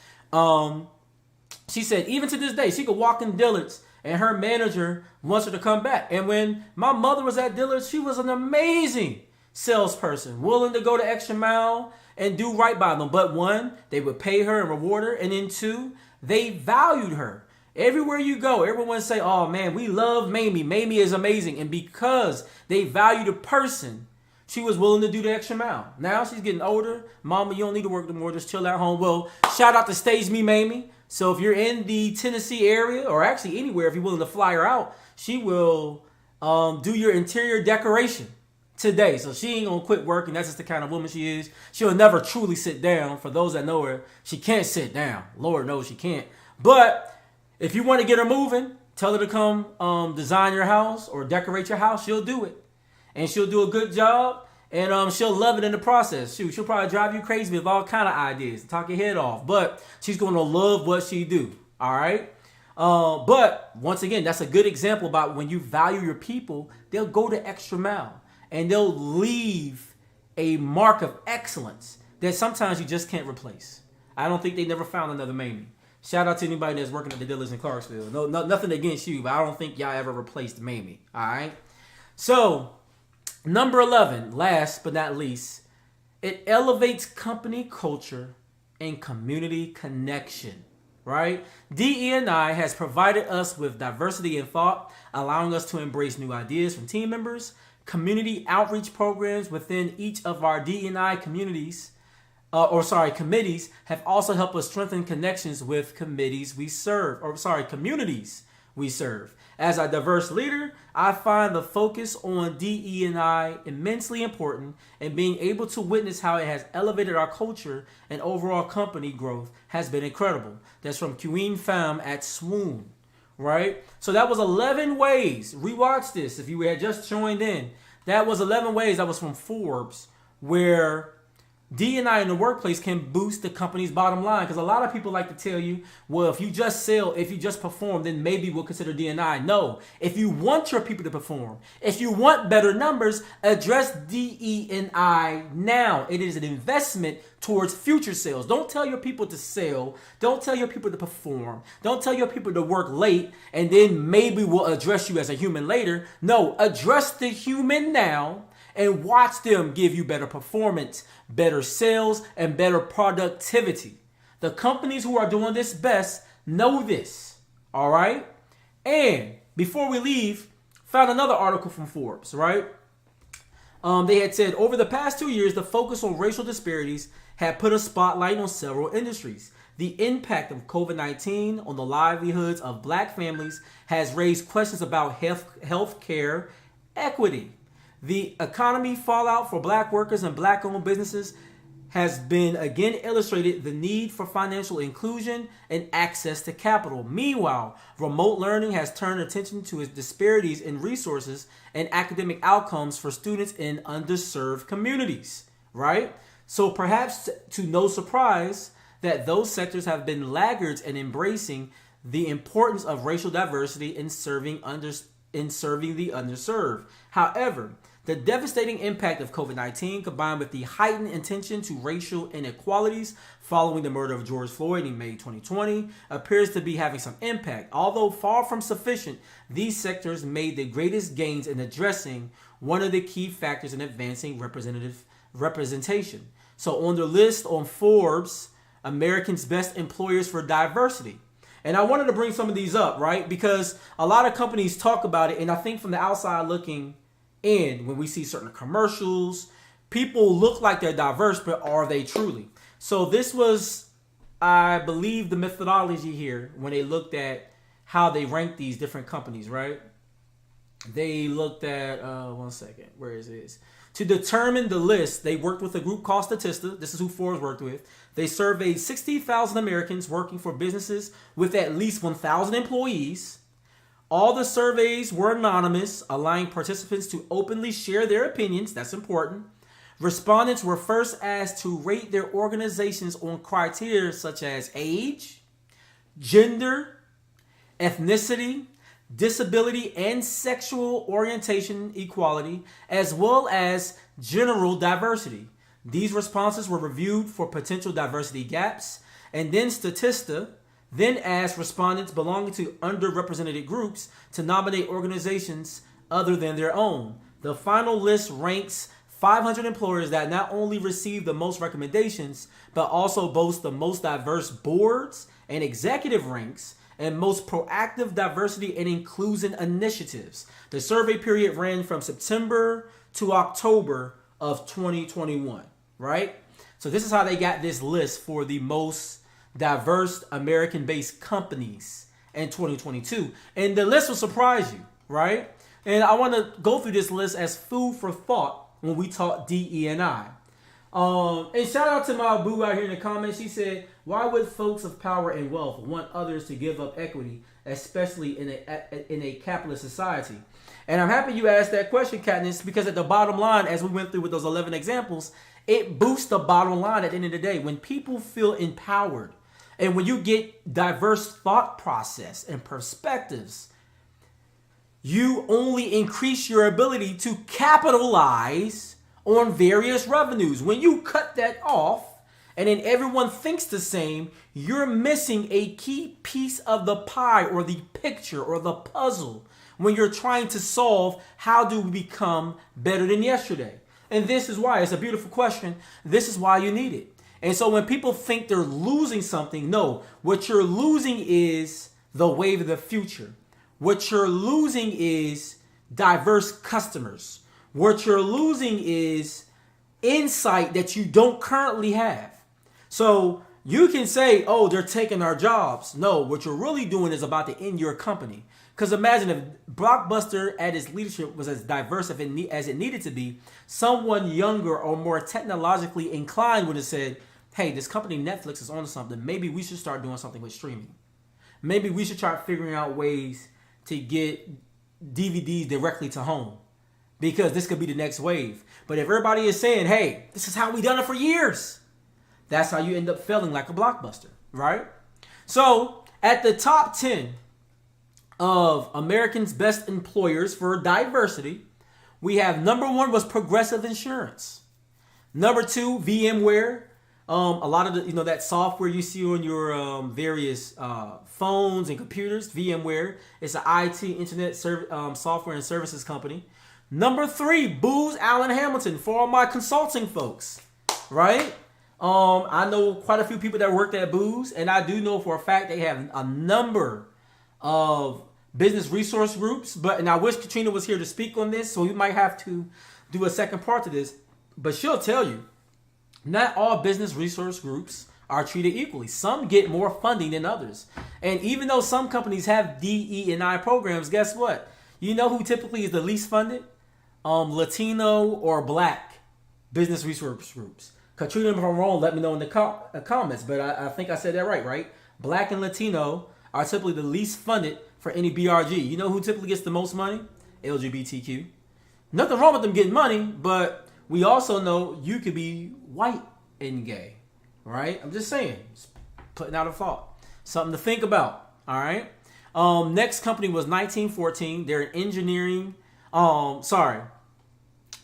She said, even to this day, she could walk in Dillard's and her manager wants her to come back. And when my mother was at Dillard's, she was an amazing salesperson, willing to go the extra mile and do right by them. But one, they would pay her and reward her. And then two, they valued her. Everywhere you go, everyone say, oh man, we love Mamie. Mamie is amazing. And because they value the person, she was willing to do the extra mile. Now she's getting older. Mama, you don't need to work no more. Just chill at home. Well, shout out to Stage Me Mamie. So if you're in the Tennessee area, or actually anywhere, if you're willing to fly her out, she will do your interior decoration today. So she ain't gonna quit working. That's just the kind of woman she is. She'll never truly sit down. For those that know her, she can't sit down. Lord knows she can't. But if you want to get her moving, tell her to come design your house or decorate your house. She'll do it. And she'll do a good job. And she'll love it in the process. She'll probably drive you crazy with all kind of ideas, talk your head off. But she's going to love what she do. All right? But once again, that's a good example about when you value your people, they'll go the extra mile. And they'll leave a mark of excellence that sometimes you just can't replace. I don't think they never found another Mamie. Shout out to anybody that's working at the Dillard's in Clarksville. No, nothing against you, but I don't think y'all ever replaced Mamie. All right? So, number 11, last but not least, it elevates company culture and community connection, right? DE&I has provided us with diversity in thought, allowing us to embrace new ideas from team members. Community outreach programs within each of our DE&I communities, committees have also helped us strengthen connections with communities we serve. As a diverse leader, I find the focus on DE&I immensely important, and being able to witness how it has elevated our culture and overall company growth has been incredible. That's from Queen Pham at Swoon, right? So that was 11 ways. Rewatch this if you had just joined in. That was 11 ways. That was from Forbes, where D&I in the workplace can boost the company's bottom line. Because a lot of people like to tell you, well, if you just sell, if you just perform, then maybe we'll consider D&I. No. If you want your people to perform, if you want better numbers, address DE&I now. It is an investment towards future sales. Don't tell your people to sell. Don't tell your people to perform. Don't tell your people to work late and then maybe we'll address you as a human later. No, address the human now and watch them give you better performance, better sales, and better productivity. The companies who are doing this best know this, all right? And before we leave, found another article from Forbes, right? They had said, over the past 2 years, the focus on racial disparities had put a spotlight on several industries. The impact of COVID-19 on the livelihoods of black families has raised questions about health care equity. The economy fallout for black workers and black-owned businesses has been again illustrated the need for financial inclusion and access to capital. Meanwhile, remote learning has turned attention to its disparities in resources and academic outcomes for students in underserved communities, right? So perhaps to no surprise that those sectors have been laggards in embracing the importance of racial diversity in serving the underserved. However, the devastating impact of COVID-19, combined with the heightened attention to racial inequalities following the murder of George Floyd in May 2020, appears to be having some impact. Although far from sufficient, these sectors made the greatest gains in addressing one of the key factors in advancing representation. So on the list on Forbes, Americans' Best Employers for Diversity, And I wanted to bring some of these up, right? Because a lot of companies talk about it, and I think from the outside looking in, when we see certain commercials, people look like they're diverse, but are they truly? So this was, I believe, the methodology here when they looked at how they ranked these different companies, right? They looked at, one second, where is this? To determine the list, they worked with a group called Statista. This is who Forbes worked with. They surveyed 60,000 Americans working for businesses with at least 1,000 employees. All the surveys were anonymous, allowing participants to openly share their opinions. That's important. Respondents were first asked to rate their organizations on criteria such as age, gender, ethnicity, disability, and sexual orientation equality, as well as general diversity. These responses were reviewed for potential diversity gaps, and then Statista then asked respondents belonging to underrepresented groups to nominate organizations other than their own. The final list ranks 500 employers that not only receive the most recommendations, but also boast the most diverse boards and executive ranks and most proactive diversity and inclusion initiatives. The survey period ran from September to October of 2021, right? So this is how they got this list for the most diverse American-based companies in 2022. And the list will surprise you, right? And I want to go through this list as food for thought when we talk DE&I. And shout out to my boo out here in the comments. She said, why would folks of power and wealth want others to give up equity, especially in a capitalist society? And I'm happy you asked that question, Katniss, because at the bottom line, as we went through with those 11 examples, it boosts the bottom line at the end of the day. When people feel empowered and when you get diverse thought process and perspectives, you only increase your ability to capitalize on various revenues. When you cut that off and then everyone thinks the same, you're missing a key piece of the pie or the picture or the puzzle when you're trying to solve how do we become better than yesterday. And this is why, it's a beautiful question, this is why you need it. And so when people think they're losing something, no, what you're losing is the wave of the future. What you're losing is diverse customers. What you're losing is insight that you don't currently have. So you can say, oh, they're taking our jobs. No, what you're really doing is about to end your company. Because imagine if Blockbuster at its leadership was as diverse as it needed to be, someone younger or more technologically inclined would have said, hey, this company Netflix is on to something. Maybe we should start doing something with streaming. Maybe we should try figuring out ways to get DVDs directly to home, because this could be the next wave. But if everybody is saying, hey, this is how we done it for years, that's how you end up feeling like a Blockbuster, right? So at the top 10 of Americans' best employers for diversity, we have number 1 was Progressive Insurance. Number 2, VMware. A lot of the, that software you see on your various phones and computers, VMware. It's an IT, internet software and services company. Number 3, Booz Allen Hamilton, for all my consulting folks, right? I know quite a few people that worked at Booz, and I do know for a fact they have a number of business resource groups. And I wish Katrina was here to speak on this, so we might have to do a second part to this. But she'll tell you, not all business resource groups are treated equally. Some get more funding than others. And even though some companies have DE&I programs, guess what? You know who typically is the least funded? Latino or Black business resource groups. Katrina, if I'm wrong, let me know in the comments. But I think I said that right? Black and Latino are typically the least funded for any BRG. You know who typically gets the most money? LGBTQ. Nothing wrong with them getting money, but we also know you could be white and gay, right? I'm just saying, just putting out a thought. Something to think about, all right? Next company was 1914. They're an engineering,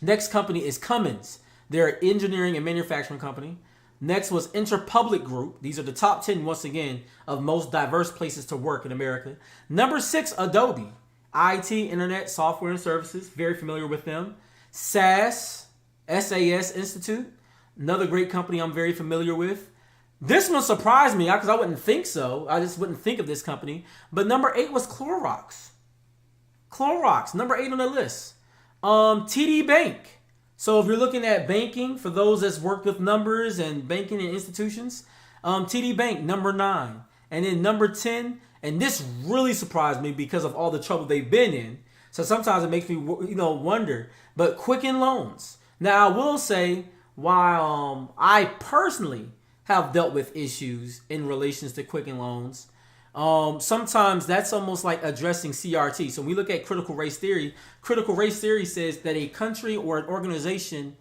Next company is Cummins. They're an engineering and manufacturing company. Next was Interpublic Group. These are the top 10, once again, of most diverse places to work in America. Number 6, Adobe. IT, Internet, Software and Services. Very familiar with them. SAS Institute. Another great company I'm very familiar with. This one surprised me because I wouldn't think so. I just wouldn't think of this company. But number 8 was Clorox. Clorox, number 8 on the list. TD Bank. So if you're looking at banking, for those that's worked with numbers and banking and institutions, TD Bank, number 9. And then number 10, and this really surprised me because of all the trouble they've been in. So sometimes it makes me, wonder. But Quicken Loans. Now I will say, while I personally have dealt with issues in relations to Quicken Loans, sometimes that's almost like addressing CRT. So when we look at critical race theory says that a country or an organization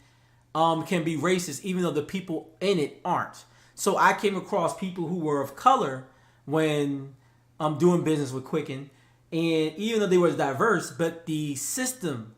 can be racist even though the people in it aren't. So I came across people who were of color when I'm doing business with Quicken, and even though they were diverse, but the system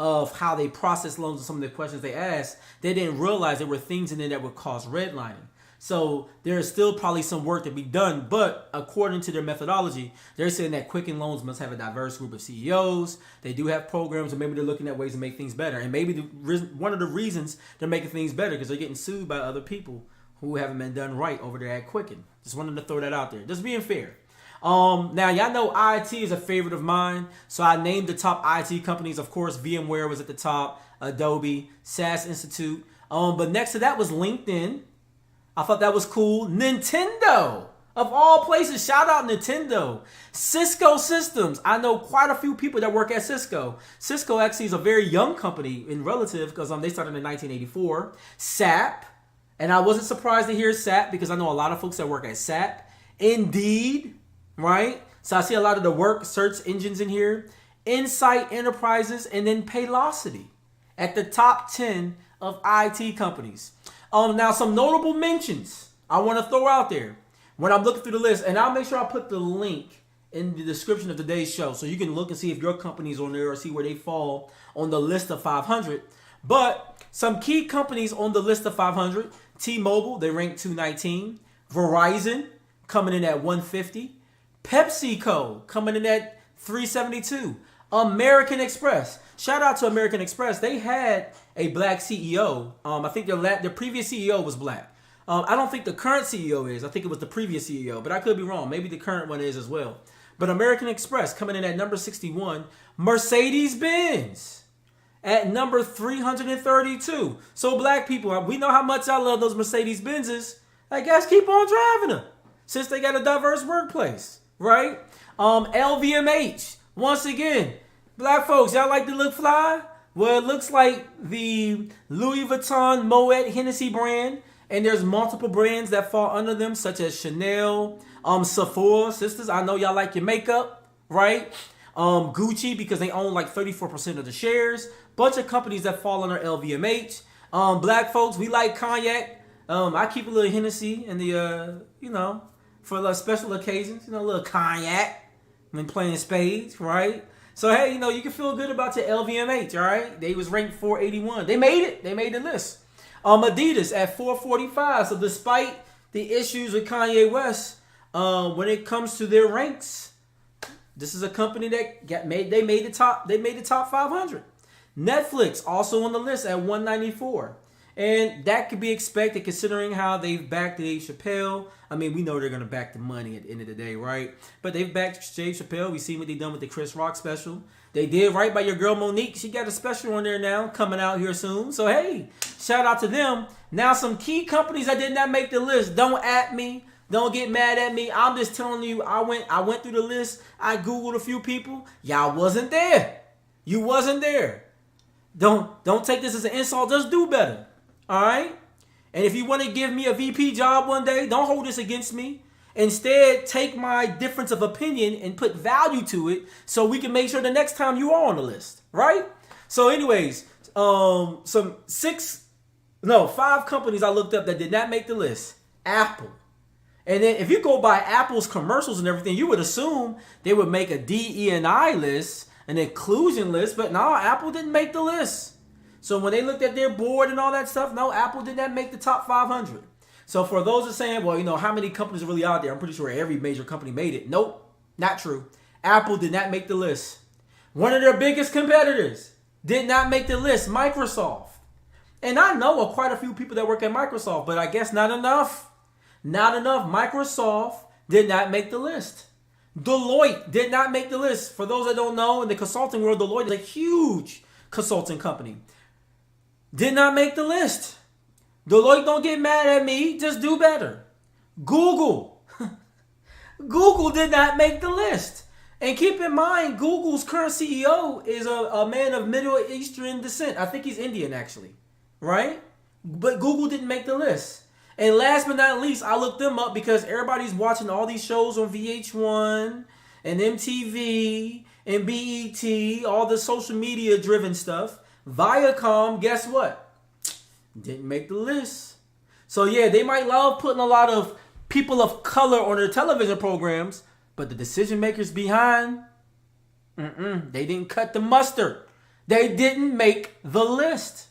of how they process loans and some of the questions they asked, they didn't realize there were things in there that would cause redlining. So there is still probably some work to be done, but according to their methodology, they're saying that Quicken Loans must have a diverse group of CEOs. They do have programs, and maybe they're looking at ways to make things better. And maybe one of the reasons they're making things better because they're getting sued by other people who haven't been done right over there at Quicken. Just wanted to throw that out there. Just being fair. Now, y'all know IT is a favorite of mine, so I named the top IT companies. Of course, VMware was at the top, Adobe, SAS Institute. But next to that was LinkedIn. I thought that was cool. Nintendo, of all places, shout out Nintendo. Cisco Systems. I know quite a few people that work at Cisco. Cisco actually is a very young company in relative because they started in 1984. SAP, and I wasn't surprised to hear SAP because I know a lot of folks that work at SAP. Indeed. Right? So I see a lot of the work search engines in here. Insight Enterprises, and then Paylocity at the top 10 of IT companies. Now some notable mentions I want to throw out there when I'm looking through the list, and I'll make sure I put the link in the description of today's show so you can look and see if your company's on there or see where they fall on the list of 500. But some key companies on the list of 500, T-Mobile, they ranked 219. Verizon coming in at 150. PepsiCo coming in at 372. American Express. Shout out to American Express. They had a black CEO. I think their previous CEO was black. I don't think the current CEO is. I think it was the previous CEO, but I could be wrong. Maybe the current one is as well. But American Express coming in at number 61. Mercedes-Benz at number 332. So black people, we know how much I love those Mercedes-Benzes. I guess keep on driving them since they got a diverse workplace. Right? LVMH. Once again, black folks, y'all like to look fly? Well, it looks like the Louis Vuitton Moet Hennessy brand, and there's multiple brands that fall under them, such as Chanel, Sephora, sisters. I know y'all like your makeup, right? Gucci, because they own like 34% of the shares. Bunch of companies that fall under LVMH. Black folks, we like cognac. I keep a little Hennessy in the, for special occasions, a little cognac when playing spades, right? So, hey, you can feel good about your LVMH, all right? They was ranked 481. They made it. They made the list. Adidas at 445. So, despite the issues with Kanye West, when it comes to their ranks, this is a company that they made the top 500. Netflix also on the list at 194. And that could be expected considering how they've backed Dave Chappelle. I mean, we know they're going to back the money at the end of the day, right? But they've backed Dave Chappelle. We've seen what they've done with the Chris Rock special. They did right by your girl Monique. She got a special on there now coming out here soon. So, hey, shout out to them. Now, some key companies that did not make the list. Don't at me. Don't get mad at me. I'm just telling you, I went through the list. I Googled a few people. Y'all wasn't there. You wasn't there. Don't take this as an insult. Just do better. All right? And if you want to give me a VP job one day, don't hold this against me. Instead, take my difference of opinion and put value to it so we can make sure the next time you are on the list, right? So anyways, 5 companies I looked up that did not make the list. Apple. And then if you go by Apple's commercials and everything, you would assume they would make a DE&I list, an inclusion list, but no, Apple didn't make the list. So when they looked at their board and all that stuff, no, Apple did not make the top 500. So for those that are saying, well, how many companies are really out there? I'm pretty sure every major company made it. Nope, not true. Apple did not make the list. One of their biggest competitors did not make the list, Microsoft. And I know quite a few people that work at Microsoft, but I guess not enough. Not enough. Microsoft did not make the list. Deloitte did not make the list. For those that don't know, in the consulting world, Deloitte is a huge consulting company. Did not make the list. Deloitte, don't get mad at me. Just do better. Google. Google did not make the list. And keep in mind, Google's current CEO is a man of Middle Eastern descent. I think he's Indian, actually. Right? But Google didn't make the list. And last but not least, I looked them up because everybody's watching all these shows on VH1 and MTV and BET, all the social media driven stuff. Viacom, guess what? Didn't make the list. So yeah, they might love putting a lot of people of color on their television programs, but the decision makers behind, they didn't cut the mustard. They didn't make the list.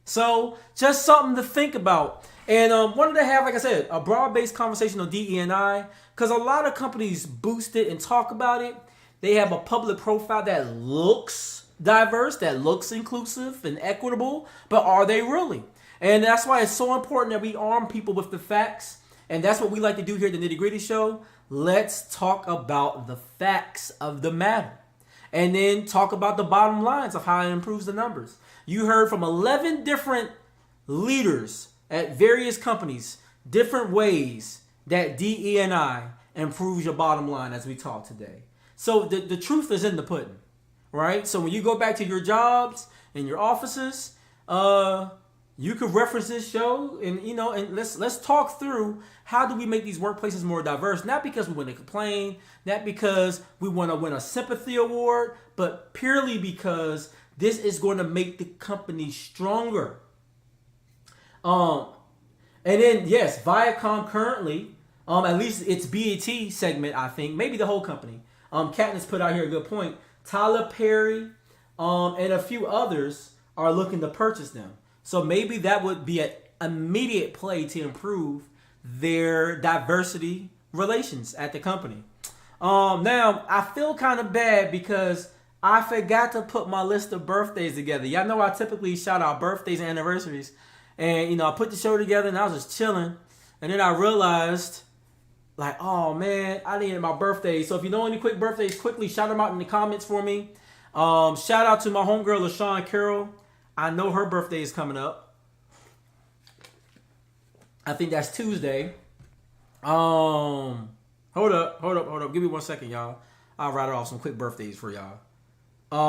So just something to think about. And wanted to have, like I said, a broad-based conversation on DE&I because a lot of companies boost it and talk about it. They have a public profile that looks diverse, that looks inclusive and equitable, but are they really? And that's why it's so important that we arm people with the facts. And that's what we like to do here at the Nitty Gritty Show. Let's talk about the facts of the matter. And then talk about the bottom lines of how it improves the numbers. You heard from 11 different leaders at various companies, different ways that DE&I improves your bottom line as we talk today. So the truth is in the pudding, right? So when you go back to your jobs and your offices, you could reference this show and and let's talk through how do we make these workplaces more diverse, not because we want to complain, not because we want to win a sympathy award, but purely because this is going to make the company stronger. And then yes, Viacom currently, at least its BET segment, I think, maybe the whole company. Katniss put out here a good point. Tyler Perry, and a few others are looking to purchase them. So maybe that would be an immediate play to improve their diversity relations at the company. Now I feel kind of bad because I forgot to put my list of birthdays together. Y'all know I typically shout out birthdays and anniversaries. And, I put the show together and I was just chilling. And then I realized, like, oh, man, I needed my birthday. So if you know any quick birthdays, quickly shout them out in the comments for me. Shout out to my homegirl, LaShawn Carroll. I know her birthday is coming up. I think that's Tuesday. Hold up. Give me 1 second, y'all. I'll write off some quick birthdays for y'all.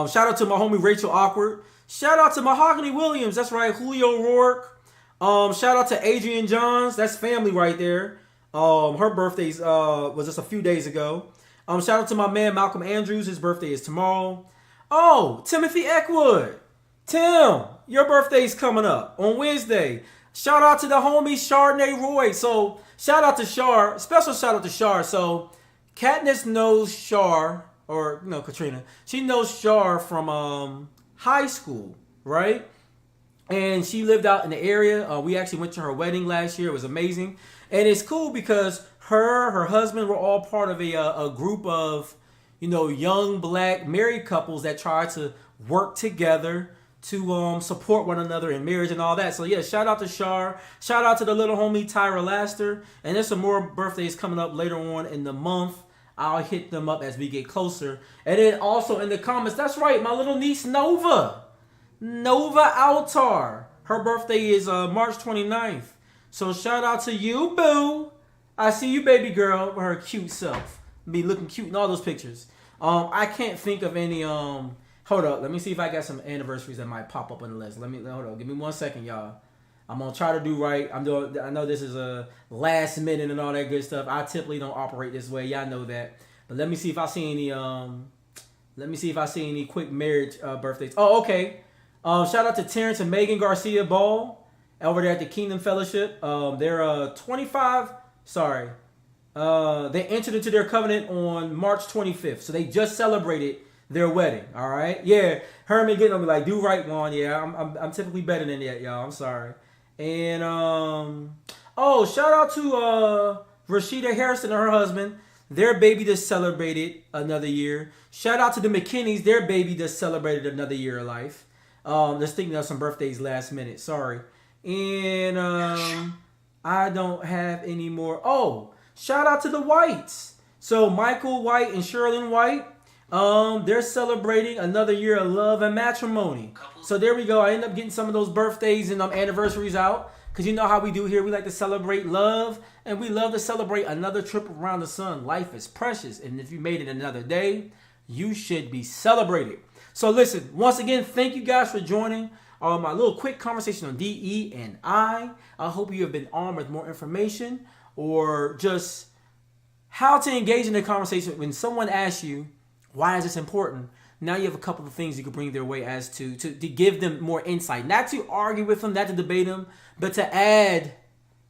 Shout out to my homie, Rachel Awkward. Shout out to Mahogany Williams. That's right, Julio Rourke. Shout out to Adrian Johns. That's family right there. Her birthday was just a few days ago. Shout out to my man Malcolm Andrews. His birthday is tomorrow. Oh, Timothy Eckwood. Tim, your birthday's coming up on Wednesday. Shout out to the homie Chardonnay Roy. So shout out to Char. Special shout out to Char. So Katniss knows Char, or Katrina. She knows Char from high school, right? And she lived out in the area. We actually went to her wedding last year. It was amazing. And it's cool because her husband were all part of a group of, young black married couples that try to work together to support one another in marriage and all that. So yeah, shout out to Shar. Shout out to the little homie Tyra Laster. And there's some more birthdays coming up later on in the month. I'll hit them up as we get closer. And then also in the comments, that's right, my little niece Nova Altar. Her birthday is March 29th. So shout out to you, boo. I see you, baby girl, with her cute self. Be looking cute in all those pictures. I can't think of any. Hold up. Let me see if I got some anniversaries that might pop up on the list. Hold up. Give me 1 second, y'all. I'm gonna try to do right. I know this is a last minute and all that good stuff. I typically don't operate this way. Y'all know that. But let me see if I see any. Let me see if I see any quick marriage birthdays. Oh, okay. Shout out to Terrence and Megan Garcia Ball over there at the Kingdom Fellowship. They're 25. Sorry. They entered into their covenant on March 25th. So they just celebrated their wedding. All right. Yeah. Herman getting on me like, do right, Juan. Yeah, I'm typically better than that, y'all. I'm sorry. And shout out to Rashida Harrison and her husband. Their baby just celebrated another year. Shout out to the McKinneys. Their baby just celebrated another year of life. Just thinking of some birthdays last minute. Sorry. And I don't have any more. Oh, shout out to the Whites. So Michael White and Sherilyn White, they're celebrating another year of love and matrimony. So there we go. I end up getting some of those birthdays and anniversaries out. Because you know how we do here. We like to celebrate love. And we love to celebrate another trip around the sun. Life is precious. And if you made it another day, you should be celebrated. So listen, once again, thank you guys for joining my little quick conversation on DE&I. I hope you have been armed with more information or just how to engage in the conversation when someone asks you, why is this important? Now you have a couple of things you can bring their way as to give them more insight. Not to argue with them, not to debate them, but to add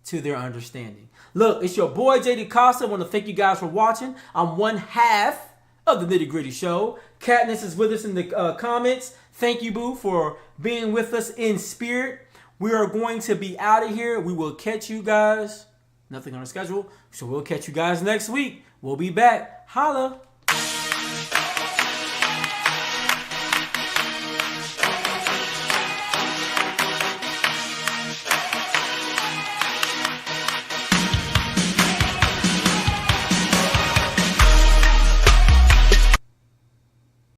to their understanding. Look, it's your boy, JD Costa. I want to thank you guys for watching. I'm one half of the Nitty Gritty Show. Katniss is with us in the comments. Thank you, boo, for being with us in spirit. We are going to be out of here. We will catch you guys. Nothing on the schedule. So we'll catch you guys next week. We'll be back. Holla.